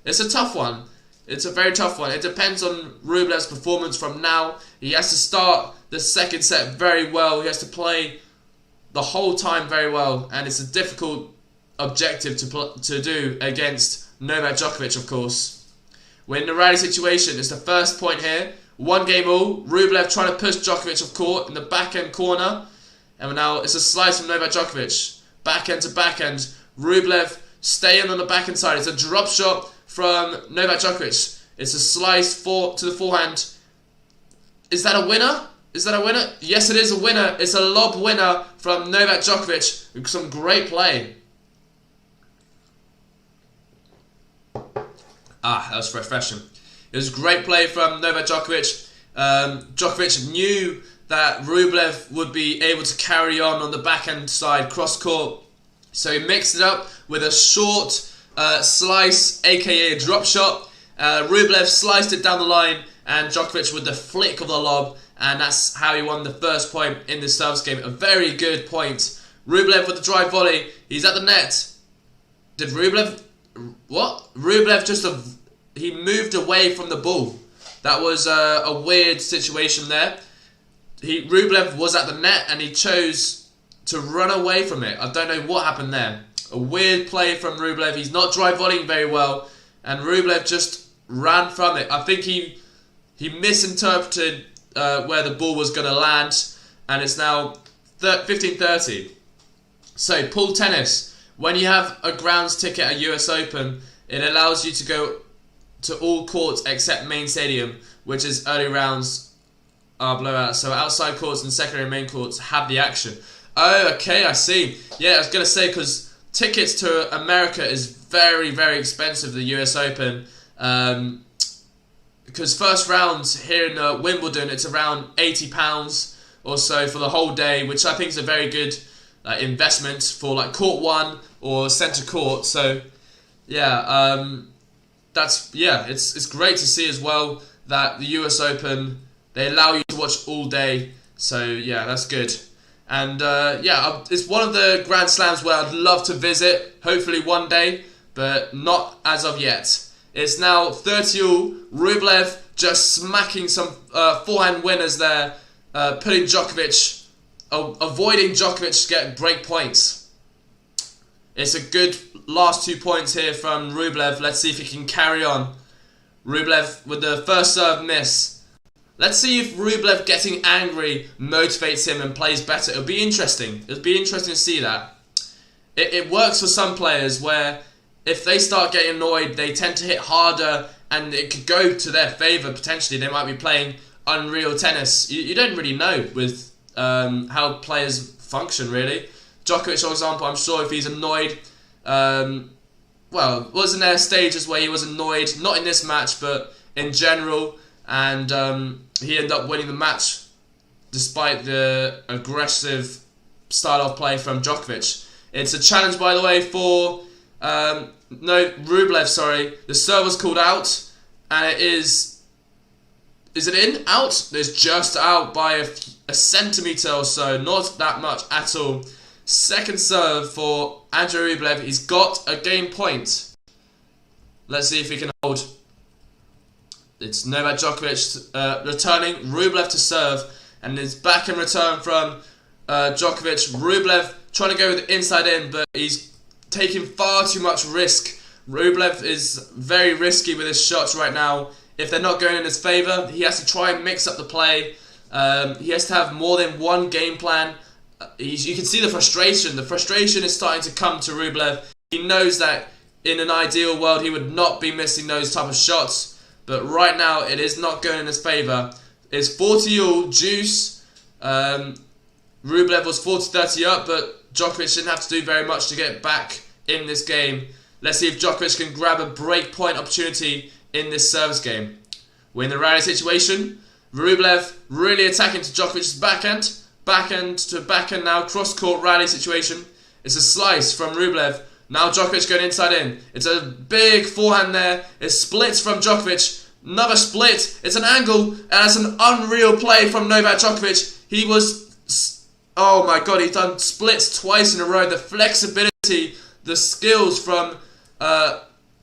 It's a tough one. It's a very tough one. It depends on Rublev's performance from now. He has to start the second set very well. He has to play the whole time very well, and it's a difficult objective to do against Novak Djokovic, of course. We're in a rally situation. It's the first point here. 1 game all. Rublev trying to push Djokovic off court in the backhand corner. And now it's a slice from Novak Djokovic. Backhand to backhand. Rublev staying on the backhand side. It's a drop shot from Novak Djokovic. It's a slice to the forehand. Is that a winner? Is that a winner? Yes, it is a winner. It's a lob winner from Novak Djokovic. Some great play. That was refreshing. It was great play from Novak Djokovic. Djokovic knew that Rublev would be able to carry on the backhand side, cross court. So he mixed it up with a short slice, aka a drop shot. Rublev sliced it down the line, and Djokovic with the flick of the lob, and that's how he won the first point in the service game. A very good point. Rublev with the drive volley. He's at the net. Did Rublev... What? Rublev he moved away from the ball. That was a weird situation there. Rublev was at the net and he chose to run away from it. I don't know what happened there. A weird play from Rublev. He's not drive volleying very well, and Rublev just ran from it. I think he misinterpreted where the ball was going to land, and it's now 15-30. So pool tennis. When you have a grounds ticket at US Open, it allows you to go to all courts except main stadium, which is early rounds are blowouts. So outside courts and secondary main courts have the action. Oh, okay, I see. Yeah, I was going to say, because tickets to America is very, very expensive, the US Open. Because first round here in Wimbledon, it's around £80 or so for the whole day, which I think is a very good investment for like court 1 or centre court. So yeah, it's great to see as well that the US Open, they allow you to watch all day. So yeah, that's good. And it's one of the Grand Slams where I'd love to visit, hopefully one day, but not as of yet. It's now 30-all. Rublev just smacking some forehand winners there, putting Djokovic, avoiding Djokovic to get break points. It's a good last 2 points here from Rublev. Let's see if he can carry on. Rublev with the first serve miss. Let's see if Rublev getting angry motivates him and plays better. It'll be interesting. It'll be interesting to see that. It works for some players where if they start getting annoyed, they tend to hit harder, and it could go to their favour potentially. They might be playing unreal tennis. You don't really know with how players function, really. Djokovic, for example, I'm sure if he's annoyed, wasn't there stages where he was annoyed, not in this match, but in general, and he ended up winning the match despite the aggressive style of play from Djokovic. It's a challenge, by the way, for Rublev, sorry. The serve was called out, and it is it in? Out? It's just out by a centimetre or so, not that much at all. Second serve for Andrey Rublev. He's got a game point. Let's see if he can hold. It's Novak Djokovic returning. Rublev to serve, and it's back in return from Djokovic. Rublev trying to go with the inside in, but he's taking far too much risk. Rublev is very risky with his shots right now. If they're not going in his favour, he has to try and mix up the play. He has to have more than one game plan. You can see the frustration. The frustration is starting to come to Rublev. He knows that in an ideal world he would not be missing those type of shots, but right now it is not going in his favour. It's 40-all juice. Rublev was 40-30 up, but Djokovic didn't have to do very much to get back in this game. Let's see if Djokovic can grab a break point opportunity in this service game. We're in the rally situation. Rublev really attacking to Djokovic's backhand. Backhand to backhand now, cross-court rally situation. It's a slice from Rublev. Now Djokovic going inside in. It's a big forehand there. It splits from Djokovic. Another split. It's an angle, and it's an unreal play from Novak Djokovic. He was... Oh my god, he's done splits twice in a row. The flexibility, the skills from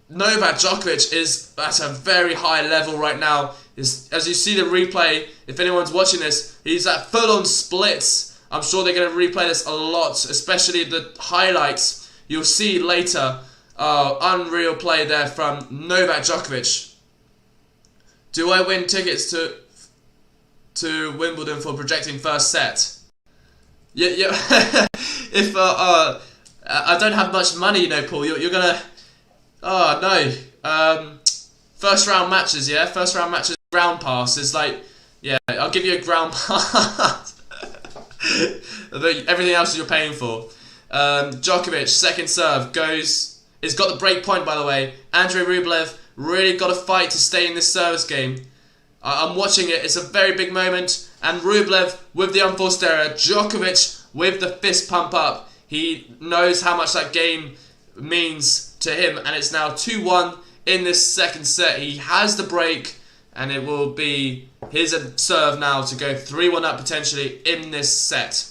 Novak Djokovic is at a very high level right now. As you see the replay, if anyone's watching this, he's at full-on splits. I'm sure they're going to replay this a lot, especially the highlights. You'll see later, unreal play there from Novak Djokovic. Do I win tickets to Wimbledon for projecting first set? Yeah. If I don't have much money, you know, Paul. You're gonna. Oh no. First round matches, yeah. First round matches. Ground pass is like, yeah. I'll give you a ground pass. Everything else you're paying for. Djokovic, second serve goes. He's got the break point, by the way. Andrey Rublev really got to fight to stay in this service game. I'm watching it. It's a very big moment. And Rublev with the unforced error. Djokovic with the fist pump up. He knows how much that game means to him. And it's now 2-1 in this second set. He has the break. And it will be his serve now to go 3-1 up potentially in this set.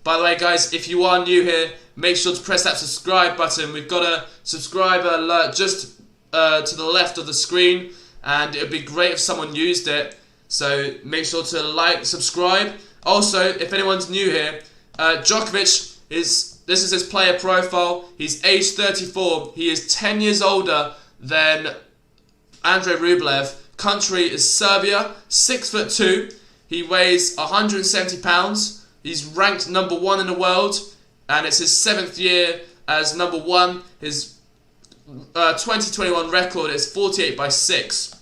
By the way, guys, if you are new here, make sure to press that subscribe button. We've got a subscriber alert just to the left of the screen. And it would be great if someone used it. So make sure to like, subscribe. Also, if anyone's new here, Djokovic this is his player profile. He's age 34. He is 10 years older than Andrey Rublev. Country is Serbia. 6'2". He weighs 170 pounds. He's ranked number 1 in the world, and it's his 7th year as number 1. His 2021 record is 48-6.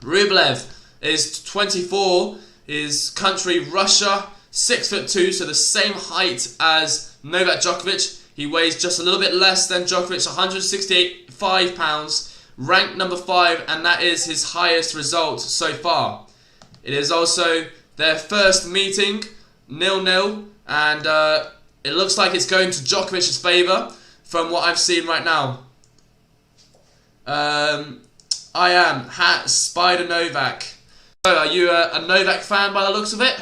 Rublev is 24. His country, Russia, 6'2", so the same height as Novak Djokovic. He weighs just a little bit less than Djokovic, 168.5 pounds, ranked number 5, and that is his highest result so far. It is also their first meeting, 0-0, and it looks like it's going to Djokovic's favour from what I've seen right now. I am Spider Novak. So, are you a Novak fan by the looks of it?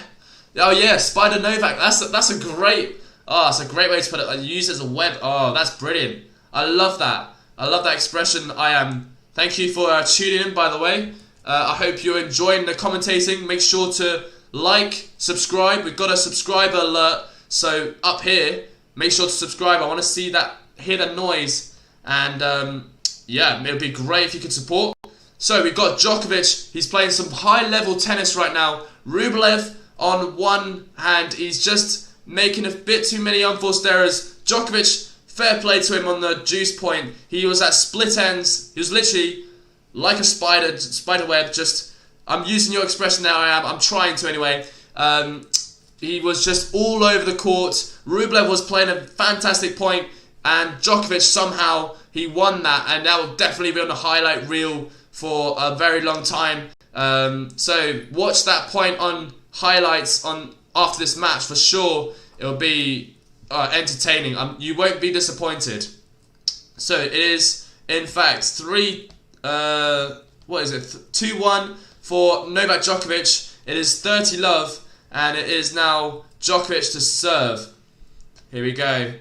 Oh yeah, Spider Novak. That's a great. Oh, it's a great way to put it. I use it as a web. Oh, that's brilliant. I love that. I love that expression. I am. Thank you for tuning in. By the way, I hope you're enjoying the commentating. Make sure to like, subscribe. We've got a subscriber alert. So up here, make sure to subscribe. I want to see that, hear the noise, and yeah, it would be great if you could support. So we've got Djokovic. He's playing some high-level tennis right now. Rublev, on one hand, he's just making a bit too many unforced errors. Djokovic, fair play to him on the juice point. He was at split ends. He was literally like a spider web. Just, I'm using your expression now. I'm trying to anyway. He was just all over the court. Rublev was playing a fantastic point, and Djokovic somehow he won that, and that will definitely be on the highlight reel for a very long time. So watch that point on highlights on after this match for sure. It'll be entertaining. You won't be disappointed. So it is in fact 2-1 for Novak Djokovic. It is 30-love, and it is now Djokovic to serve. Here we go.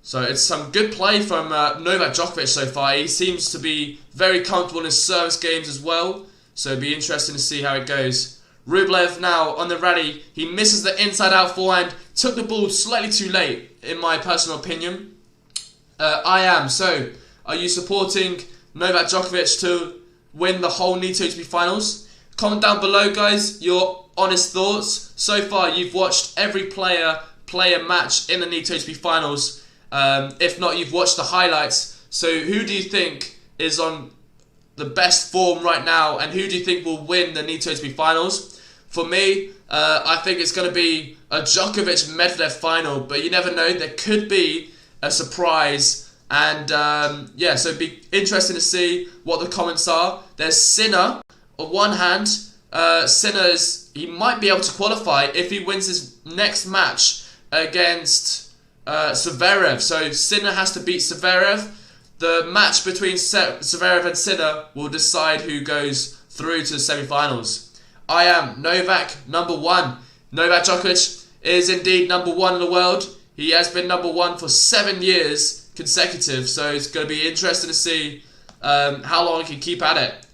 So it's some good play from Novak Djokovic so far. He seems to be very comfortable in his service games as well. So it'll be interesting to see how it goes. Rublev now on the rally. He misses the inside-out forehand. Took the ball slightly too late, in my personal opinion. I am. So, are you supporting Novak Djokovic to win the whole Nitto ATP Finals? Comment down below, guys, your honest thoughts. So far, you've watched every player play a match in the Nitto ATP Finals. If not, you've watched the highlights. So who do you think is on the best form right now, and who do you think will win the Nitto ATP Finals? For me, I think it's going to be a Djokovic-Medvedev final, but you never know. There could be a surprise, and yeah, so it'd be interesting to see what the comments are. There's Sinner on one hand. Sinner he might be able to qualify if he wins his next match against Zverev. So Sinner has to beat Zverev. The match between Zverev and Sinner will decide who goes through to the semi-finals. I am Novak, number 1. Novak Djokovic is indeed number 1 in the world. He has been number 1 for 7 years. consecutive. So it's going to be interesting to see how long he can keep at it.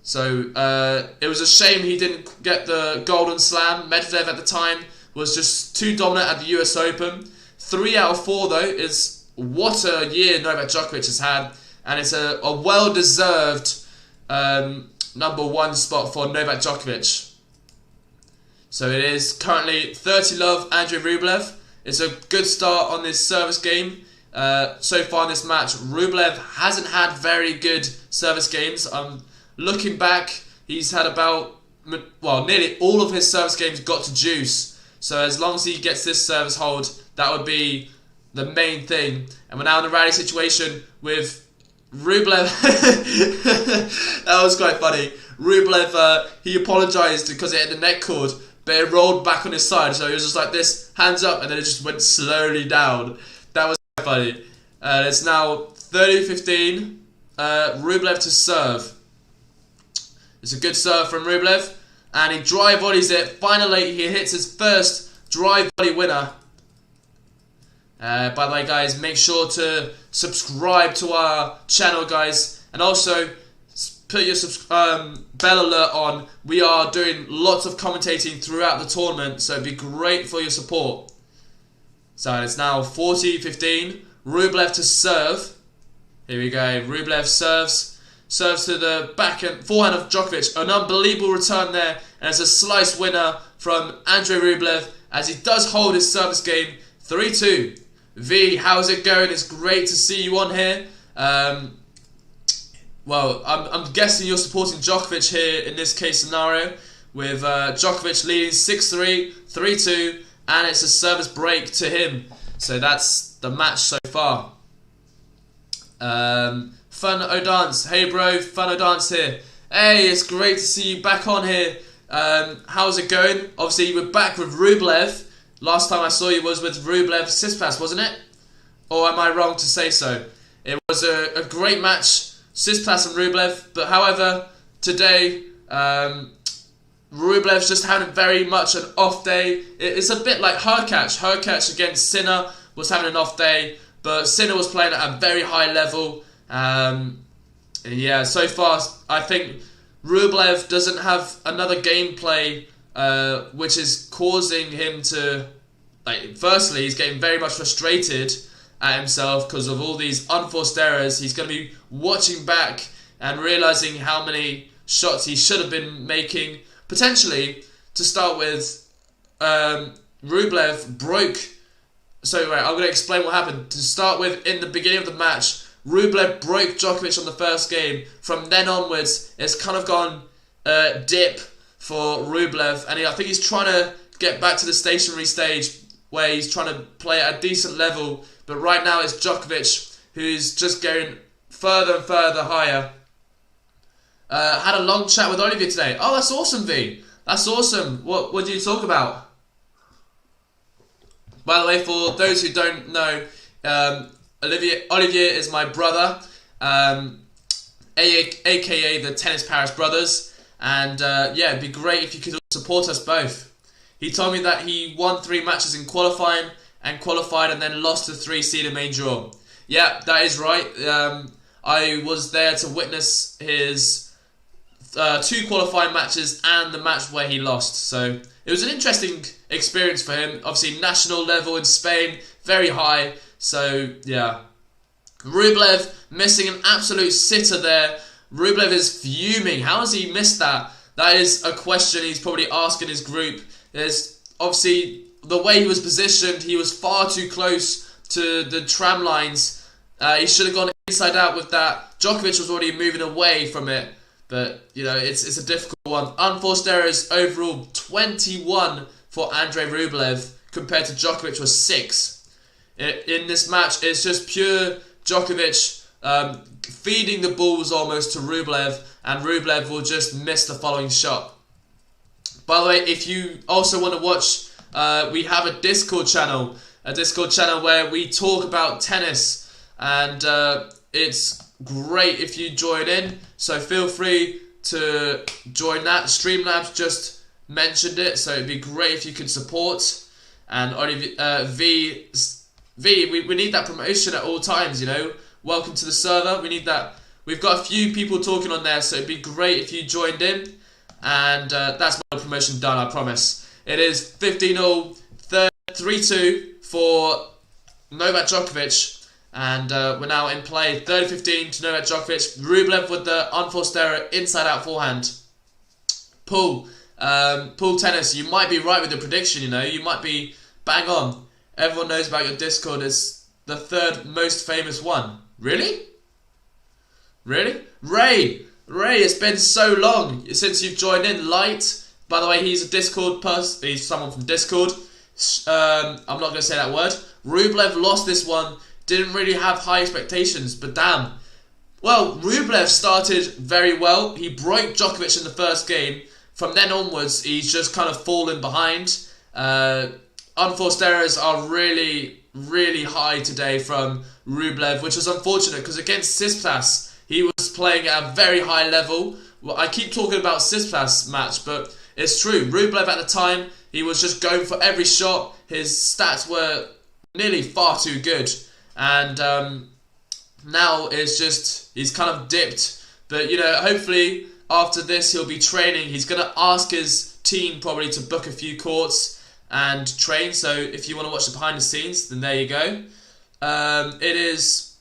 So it was a shame he didn't get the Golden Slam. Medvedev at the time was just too dominant at the US Open. 3 out of 4 though is what a year Novak Djokovic has had, and it's a well-deserved #1 spot for Novak Djokovic. So it is currently 30-love Andrey Rublev. It's a good start on this service game. So far in this match, Rublev hasn't had very good service games. Looking back, he's had about, well, nearly all of his service games got to juice. So as long as he gets this service hold, that would be the main thing. And we're now in a rally situation with Rublev. That was quite funny. Rublev, he apologised because it hit the net cord, but it rolled back on his side. So he was just like this, hands up, and then it just went slowly down. That was quite funny. It's now 30-15. Rublev to serve. It's a good serve from Rublev, and he dry volleys it. Finally, he hits his first dry volley winner. By the way, guys, make sure to subscribe to our channel, guys, and also put your bell alert on. We are doing lots of commentating throughout the tournament, so it'd be great for your support. So it's now 40-15. Rublev to serve. Here we go. Rublev serves to the backhand, forehand of Djokovic. An unbelievable return there, and it's a slice winner from Andrey Rublev as he does hold his service game. 3-2. V, how's it going? It's great to see you on here. Well, I'm guessing you're supporting Djokovic here in this case scenario, with Djokovic leading 6-3, 3-2, and it's a service break to him. So that's the match so far. Fun O'Dance, hey bro, Fun O'Dance here. Hey, it's great to see you back on here. How's it going? Obviously, you were back with Rublev. Last time I saw you was with Rublev Tsitsipas, wasn't it? Or am I wrong to say so? It was a great match, Tsitsipas and Rublev. But however, today, Rublev's just having very much an off day. It's a bit like Hurkacz. Hurkacz against Sinner was having an off day, but Sinner was playing at a very high level. Yeah, so far I think Rublev doesn't have another gameplay which is causing him to, like, firstly, he's getting very much frustrated at himself because of all these unforced errors. He's going to be watching back and realising how many shots he should have been making. Potentially, to start with, Rublev broke. So right, I'm going to explain what happened. To start with, in the beginning of the match, Rublev broke Djokovic on the first game. From then onwards, it's kind of gone dip for Rublev, and I think he's trying to get back to the stationary stage where he's trying to play at a decent level. But right now, it's Djokovic who's just going further and further higher. Had a long chat with Olivier today. Oh, that's awesome, V. That's awesome. What did you talk about? By the way, for those who don't know, Olivier is my brother, aka the Tennis Paris brothers, and yeah, it'd be great if you could support us both. He told me that he won 3 matches in qualifying and qualified and then lost the 3-seed main draw. Yeah, that is right. I was there to witness his 2 qualifying matches and the match where he lost. So it was an interesting experience for him. Obviously, national level in Spain, very high. So yeah, Rublev missing an absolute sitter there. Rublev is fuming. How has he missed that? That is a question he's probably asking his group. There's obviously the way he was positioned. He was far too close to the tram lines. He should have gone inside out with that. Djokovic was already moving away from it. But, you know, it's a difficult one. Unforced errors overall 21 for Andrey Rublev compared to Djokovic was 6. In this match, it's just pure Djokovic feeding the balls almost to Rublev, and Rublev will just miss the following shot. By the way, if you also want to watch, we have a Discord channel where we talk about tennis, and it's great if you join in, so feel free to join that. Streamlabs just mentioned it, so it'd be great if you could support. And Olivier, V we need that promotion at all times, you know. Welcome to the server. We need that. We've got a few people talking on there, so it'd be great if you joined in. And that's my promotion done, I promise. It is 15-0, 3-2 for Novak Djokovic. And we're now in play. 30-15 to Novak Djokovic. Rublev with the unforced error, inside-out forehand. Pool tennis. You might be right with the prediction, you know. You might be bang on. Everyone knows about your Discord. It's the third most famous one. Really? Really? Ray, it's been so long since you've joined in. Light, by the way, he's a Discord person. He's someone from Discord. I'm not going to say that word. Rublev lost this one. Didn't really have high expectations, but damn. Well, Rublev started very well. He broke Djokovic in the first game. From then onwards, he's just kind of fallen behind. Unforced errors are really, really high today from Rublev, which was unfortunate because against Tsitsipas, he was playing at a very high level. Well, I keep talking about Tsitsipas match, but it's true. Rublev at the time, he was just going for every shot. His stats were nearly far too good. And now it's just, he's kind of dipped. But, you know, hopefully after this he'll be training. He's going to ask his team probably to book a few courts and train. So if you want to watch the behind the scenes, then there you go. It is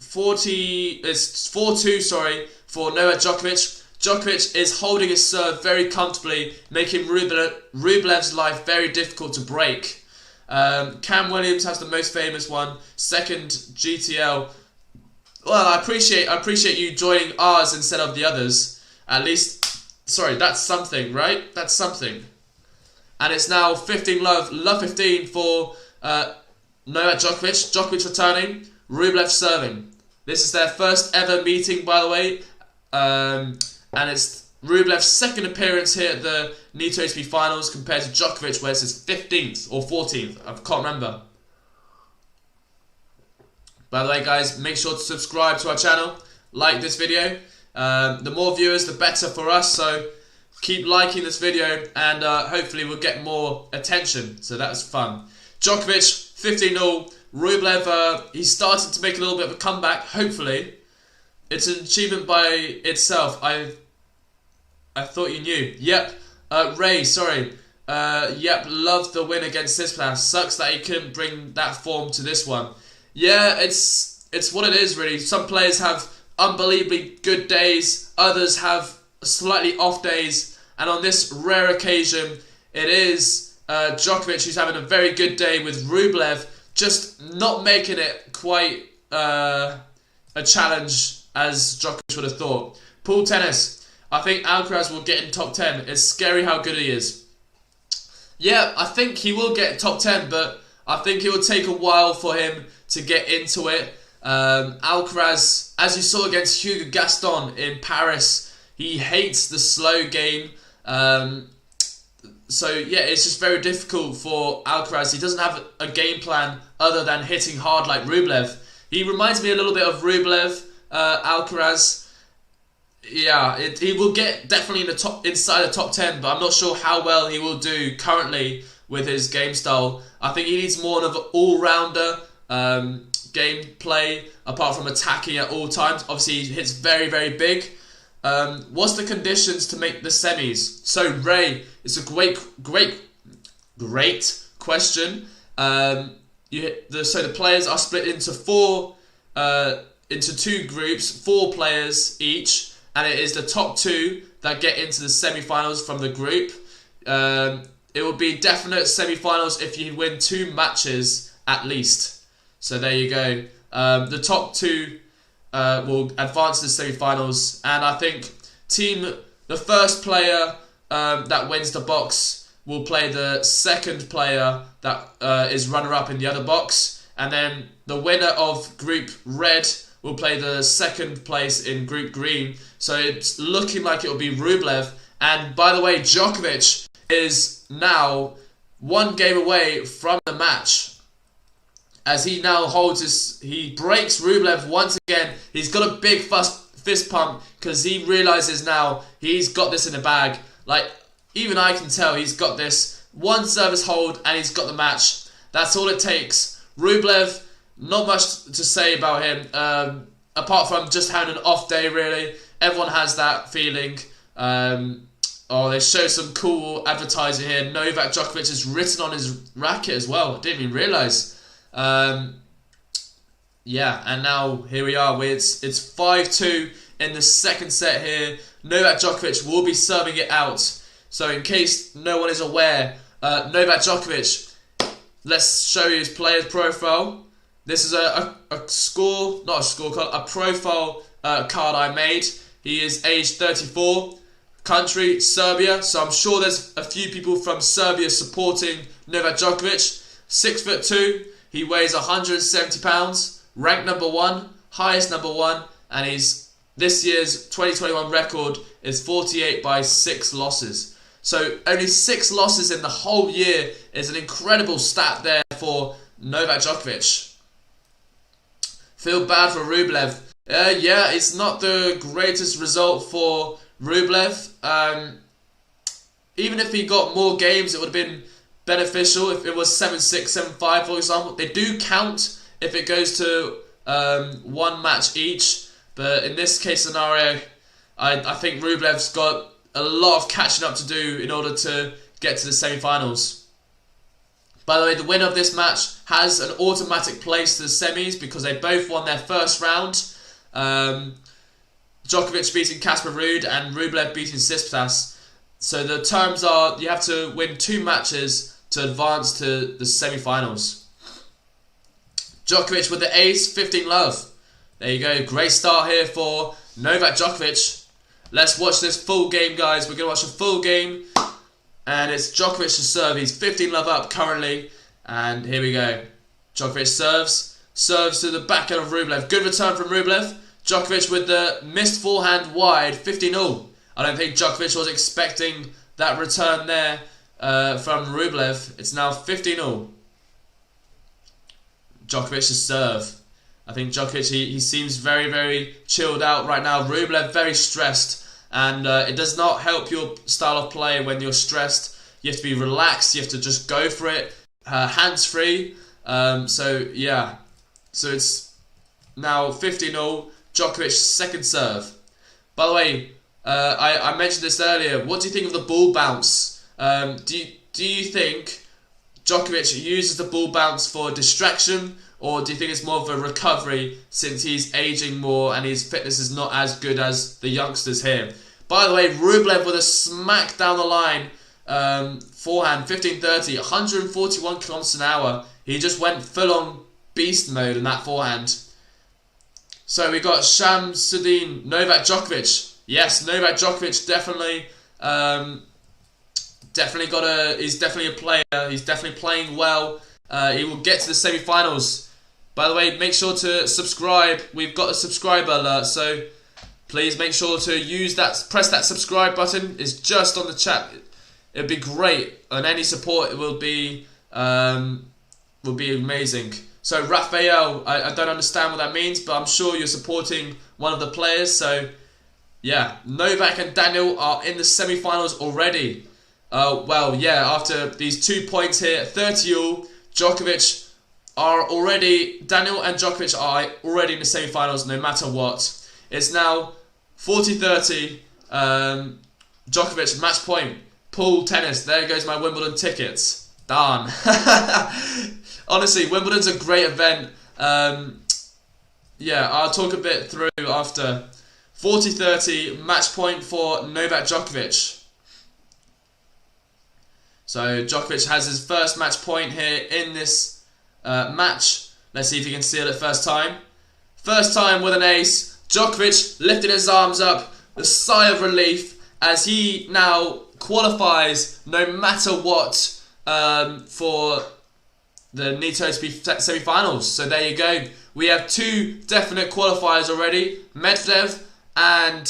4-2, sorry, for Novak Djokovic. Djokovic is holding his serve very comfortably, making Rublev's life very difficult to break. Cam Williams has the most famous one, second GTL. Well, I appreciate you joining ours instead of the others. At least, sorry, that's something, right? That's something. And it's now 15 15 for Novak Djokovic. Djokovic returning, Rublev serving. This is their first ever meeting, by the way. And it's Rublev's second appearance here at the Nitto ATP Finals compared to Djokovic, where it's his 15th or 14th. I can't remember. By the way, guys, make sure to subscribe to our channel. Like this video. The more viewers, the better for us. So keep liking this video and hopefully we'll get more attention. So that's fun. Djokovic, 15-0. Rublev, he's started to make a little bit of a comeback, hopefully. It's an achievement by itself. I thought you knew. Yep. Ray, sorry. Yep, loved the win against Tsitsipas. Sucks that he couldn't bring that form to this one. Yeah, it's what it is, really. Some players have unbelievably good days. Others have slightly off days. And on this rare occasion, it is Djokovic who's having a very good day, with Rublev just not making it quite a challenge as Djokovic would have thought. Pool tennis. I think Alcaraz will get in top 10. It's scary how good he is. Yeah, I think he will get top 10, but I think it will take a while for him to get into it. Alcaraz, as you saw against Hugo Gaston in Paris, he hates the slow game. So yeah, it's just very difficult for Alcaraz. He doesn't have a game plan other than hitting hard like Rublev. He reminds me a little bit of Rublev, Alcaraz. Yeah, he will get definitely in the inside the top 10, but I'm not sure how well he will do currently with his game style. I think he needs more of an all-rounder gameplay, apart from attacking at all times. Obviously, he hits very, very big. What's the conditions to make the semis? So, Ray, it's a great question. So the players are split into two groups, 4 players each, and it is the top 2 that get into the semi-finals from the group. It will be definite semi-finals if you win 2 matches at least. So there you go. The top 2 will advance to the semi-finals, and I think the first player that wins the box will play the second player that is runner-up in the other box, and then the winner of Group Red will play the second place in Group Green. So it's looking like it will be Rublev. And by the way, Djokovic is now 1 game away from the match, as he now he breaks Rublev once again. He's got a big fist pump because he realizes now he's got this in the bag. Like, even I can tell he's got this. 1 service hold and he's got the match. That's all it takes. Rublev, not much to say about him, apart from just having an off day, really. Everyone has that feeling. Oh, they show some cool advertising here. Novak Djokovic is written on his racket as well. I didn't even realise. Yeah, and now here we are. It's 5-2 in the second set here. Novak Djokovic will be serving it out. So in case no one is aware, Novak Djokovic, let's show you his player's profile. This is a score, not a scorecard, a profile card I made. He is aged 34. Country, Serbia, so I'm sure there's a few people from Serbia supporting Novak Djokovic. 6'2", he weighs 170 pounds, ranked number 1, highest number 1, and this year's 2021 record is 48 by 6 losses. So only 6 losses in the whole year is an incredible stat there for Novak Djokovic. Feel bad for Rublev. Yeah, it's not the greatest result for Rublev. Even if he got more games, it would have been beneficial if it was 7-6, 7-5, for example. They do count if it goes to one match each, but in this case scenario, I think Rublev's got a lot of catching up to do in order to get to the semi-finals. By the way, the winner of this match has an automatic place to the semis because they both won their first round. Djokovic beating Casper Ruud and Rublev beating Tsitsipas. So the terms are you have to win 2 matches to advance to the semi-finals. Djokovic with the ace, 15-love. There you go, great start here for Novak Djokovic. Let's watch this full game, guys. We're going to watch a full game. And it's Djokovic to serve. He's 15-love up currently. And here we go. Djokovic serves to the backhand of Rublev. Good return from Rublev. Djokovic with the missed forehand wide, 15-0. I don't think Djokovic was expecting that return there from Rublev. It's now 15-0. Djokovic to serve. I think Djokovic, he seems very, very chilled out right now. Rublev very stressed. And it does not help your style of play when you're stressed. You have to be relaxed. You have to just go for it. Hands-free. So, yeah. So it's now 15-0. Djokovic second serve. By the way, I mentioned this earlier. What do you think of the ball bounce? Do you think Djokovic uses the ball bounce for distraction, or do you think it's more of a recovery since he's aging more and his fitness is not as good as the youngsters here? By the way, Rublev with a smack down the line forehand, 15-30, 141 kilometers an hour. He just went full-on beast mode in that forehand. So we got Shamsuddin, Novak Djokovic. Yes, Novak Djokovic definitely he's definitely a player. He's definitely playing well. He will get to the semi-finals. By the way, make sure to subscribe. We've got a subscriber alert, so please make sure to use that. Press that subscribe button. It's just on the chat. It'd be great, and any support will be amazing. So Rafael, I don't understand what that means, but I'm sure you're supporting one of the players. So yeah, Novak and Daniel are in the semi-finals already. Well, yeah, after these 2 points here, 30-all, Djokovic are already, Daniel and Djokovic are already in the semi-finals no matter what. It's now 40-30, Djokovic match point, pool tennis, there goes my Wimbledon tickets, darn. Honestly, Wimbledon's a great event. Yeah, I'll talk a bit through after. 40-30, match point for Novak Djokovic. So Djokovic has his first match point here in this match. Let's see if he can steal it first time. First time with an ace. Djokovic lifting his arms up, the sigh of relief as he now qualifies no matter what for the Nitto ATP semi-finals. So there you go. We have 2 definite qualifiers already. Medvedev and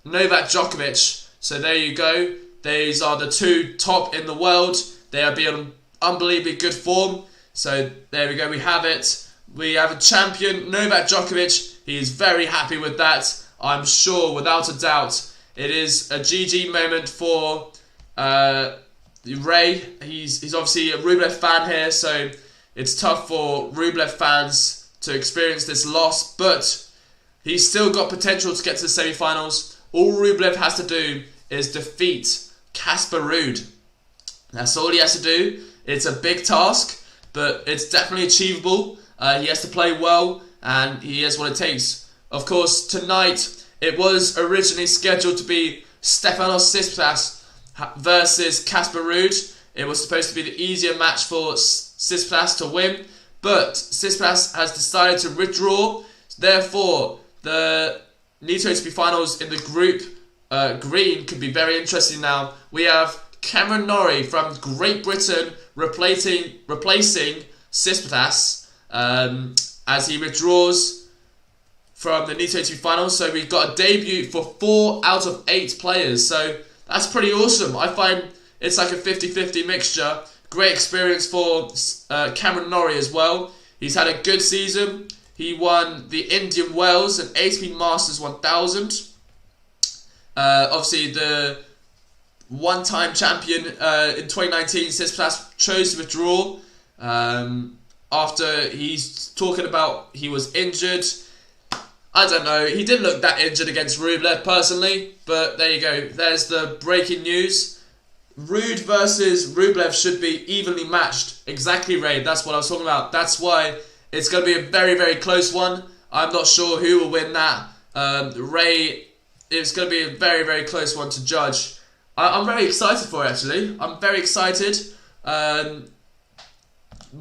Novak Djokovic. So there you go. These are the 2 top in the world. They are being unbelievably good form. So there we go. We have it. We have a champion, Novak Djokovic. He is very happy with that. I'm sure, without a doubt, it is a GG moment for Ray. He's obviously a Rublev fan here, so it's tough for Rublev fans to experience this loss, but he's still got potential to get to the semi-finals. All Rublev has to do is defeat Casper Ruud. That's all he has to do. It's a big task, but it's definitely achievable. He has to play well, and he has what it takes. Of course, tonight it was originally scheduled to be Stefanos Tsitsipas versus Casper Ruud. It was supposed to be the easier match for Tsitsipas to win, but Tsitsipas has decided to withdraw. Therefore, the Nitto ATP Finals in the group green could be very interesting now. We have Cameron Norrie from Great Britain replacing Tsitsipas as he withdraws from the Nitto ATP Finals. So we've got a debut for 4 out of 8 players. So that's pretty awesome. I find it's like a 50-50 mixture. Great experience for Cameron Norrie as well. He's had a good season. He won the Indian Wells and ATP Masters 1000. Obviously, the one-time champion in 2019, Tsitsipas chose to withdraw after he's talking about he was injured. I don't know. He didn't look that injured against Rublev personally, but there you go. There's the breaking news. Ruud versus Rublev should be evenly matched. Exactly, Ray. That's what I was talking about. That's why it's going to be a very, very close one. I'm not sure who will win that. Ray, it's going to be a very, very close one to judge. I'm very excited for it, actually. I'm very excited. We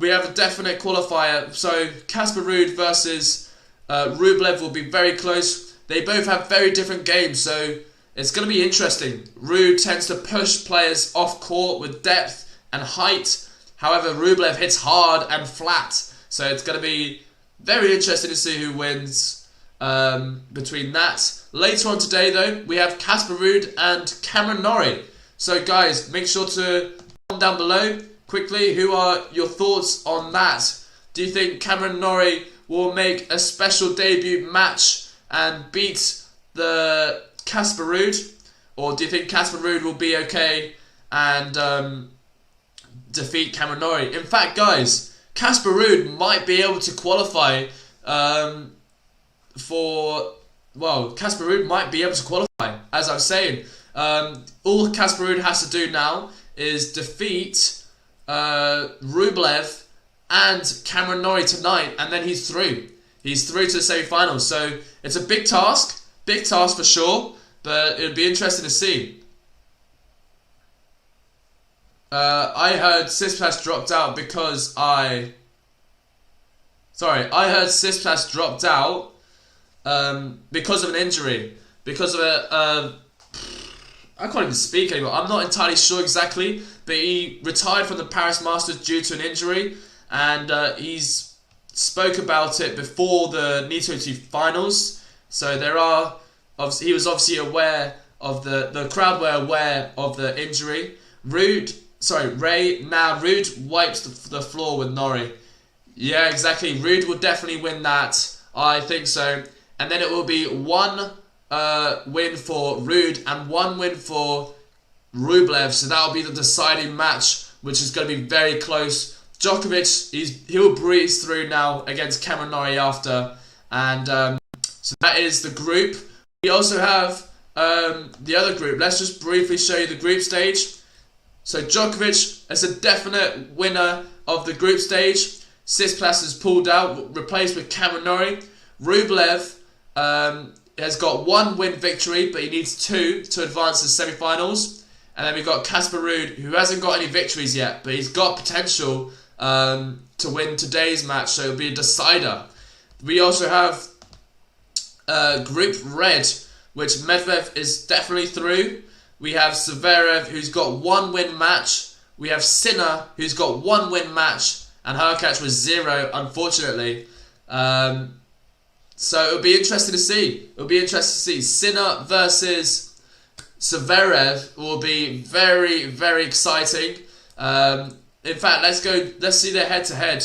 have a definite qualifier. So, Casper Ruud versus Rublev will be very close. They both have very different games, so it's going to be interesting. Ruud tends to push players off court with depth and height. However, Rublev hits hard and flat. So it's going to be very interesting to see who wins between that. Later on today, though, we have Casper Ruud and Cameron Norrie. So, guys, make sure to comment down below quickly. Who are your thoughts on that? Do you think Cameron Norrie will make a special debut match and beat the Casper Ruud? Or do you think Casper Ruud will be okay and defeat Cameron Norrie? In fact, guys, Casper Ruud might be able to qualify Casper Ruud might be able to qualify, as I'm saying. All Casper Ruud has to do now is defeat Rublev and Cameron Norrie tonight, and then he's through. He's through to the semi-finals. So it's a big task for sure, but it'll be interesting to see. I heard Tsitsipas dropped out because I heard Tsitsipas dropped out because of an injury. Because of I can't even speak anymore. I'm not entirely sure exactly, but he retired from the Paris Masters due to an injury, and he's spoke about it before the Nitto ATP Finals. So he was obviously aware of the crowd were aware of the injury. Ruud wipes the floor with Norrie. Yeah, exactly. Ruud will definitely win that. I think so. And then it will be one win for Ruud and one win for Rublev. So that will be the deciding match, which is going to be very close. Djokovic, he'll breeze through now against Cameron Norrie after. And so that is the group. We also have the other group. Let's just briefly show you the group stage. So Djokovic is a definite winner of the group stage. Tsitsipas has pulled out, replaced with Cameron Norrie. Rublev has got 1 win victory, but he needs 2 to advance to the semi-finals. And then we've got Casper Ruud, who hasn't got any victories yet, but he's got potential to win today's match, so it'll be a decider. We also have Group Red, which Medvedev is definitely through. We have Zverev, who's got 1 win match. We have Sinner, who's got 1 win match, and Hurkacz was 0, unfortunately. So it'll be interesting to see. Sinner versus Zverev will be very, very exciting. In fact, let's see their head-to-head.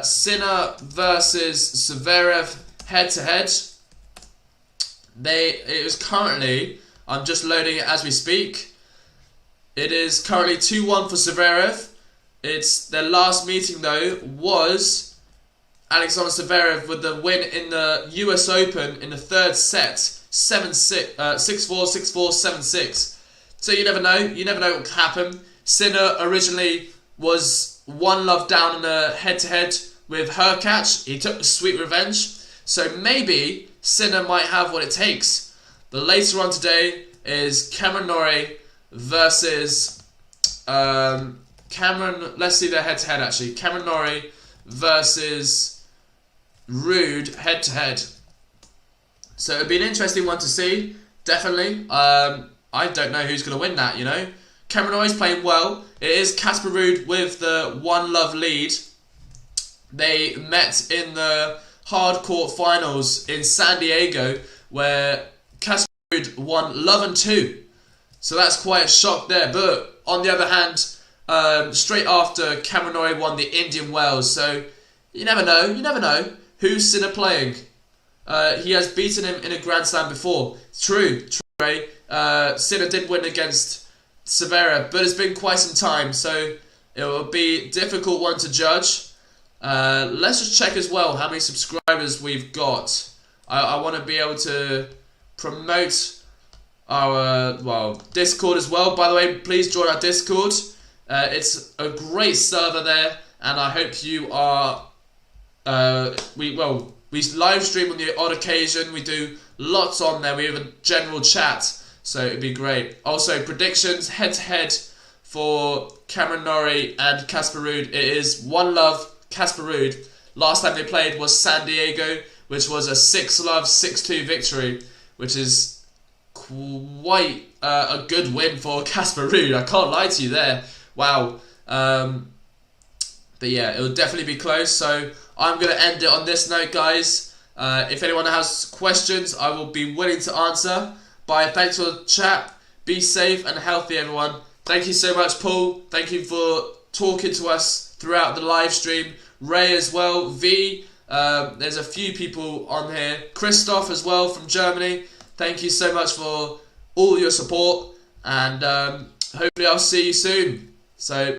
Sinner versus Zverev head-to-head. It was currently, I'm just loading it as we speak. It is currently 2-1 for Zverev. Their last meeting though was Alexander Zverev with the win in the US Open in the third set, 7-6, 6-4, 6-4, 7-6. So you never know. You never know what could happen. Sinner originally was 1-love down in a head-to-head with Hurkacz. He took the sweet revenge. So maybe Sinner might have what it takes. But later on today is Cameron Norrie versus let's see their head-to-head actually. Cameron Norrie versus Rude head-to-head. So it'll be an interesting one to see. Definitely. I don't know who's going to win that, you know. Cameron Norrie's playing well. It is Casper Ruud with the 1-love lead. They met in the hard court finals in San Diego where Casper Ruud won love and 2. So that's quite a shock there. But on the other hand, straight after, Cameron Norrie won the Indian Wells. So you never know. You never know who's Sinner playing. He has beaten him in a Grand Slam before. True, Ray. Sinner did win against Zverev, but it's been quite some time, so it will be a difficult one to judge. Let's just check as well how many subscribers we've got. I want to be able to promote our Discord as well. By the way, please join our Discord. It's a great server there, and I hope you are. We live stream on the odd occasion. We do lots on there. We have a general chat, so it'd be great. Also, predictions head-to-head for Cameron Norrie and Casper Ruud. It is 1-love Casper Ruud. Last time they played was San Diego, which was a 6-love, 6-2 victory, which is quite a good win for Casper Ruud. I can't lie to you there. Wow. But yeah, it'll definitely be close. So I'm going to end it on this note, guys. If anyone has questions, I will be willing to answer. Bye. Thanks for the chat. Be safe and healthy, everyone. Thank you so much, Paul. Thank you for talking to us throughout the live stream. Ray as well. V. There's a few people on here. Christoph as well from Germany. Thank you so much for all your support. And hopefully I'll see you soon. So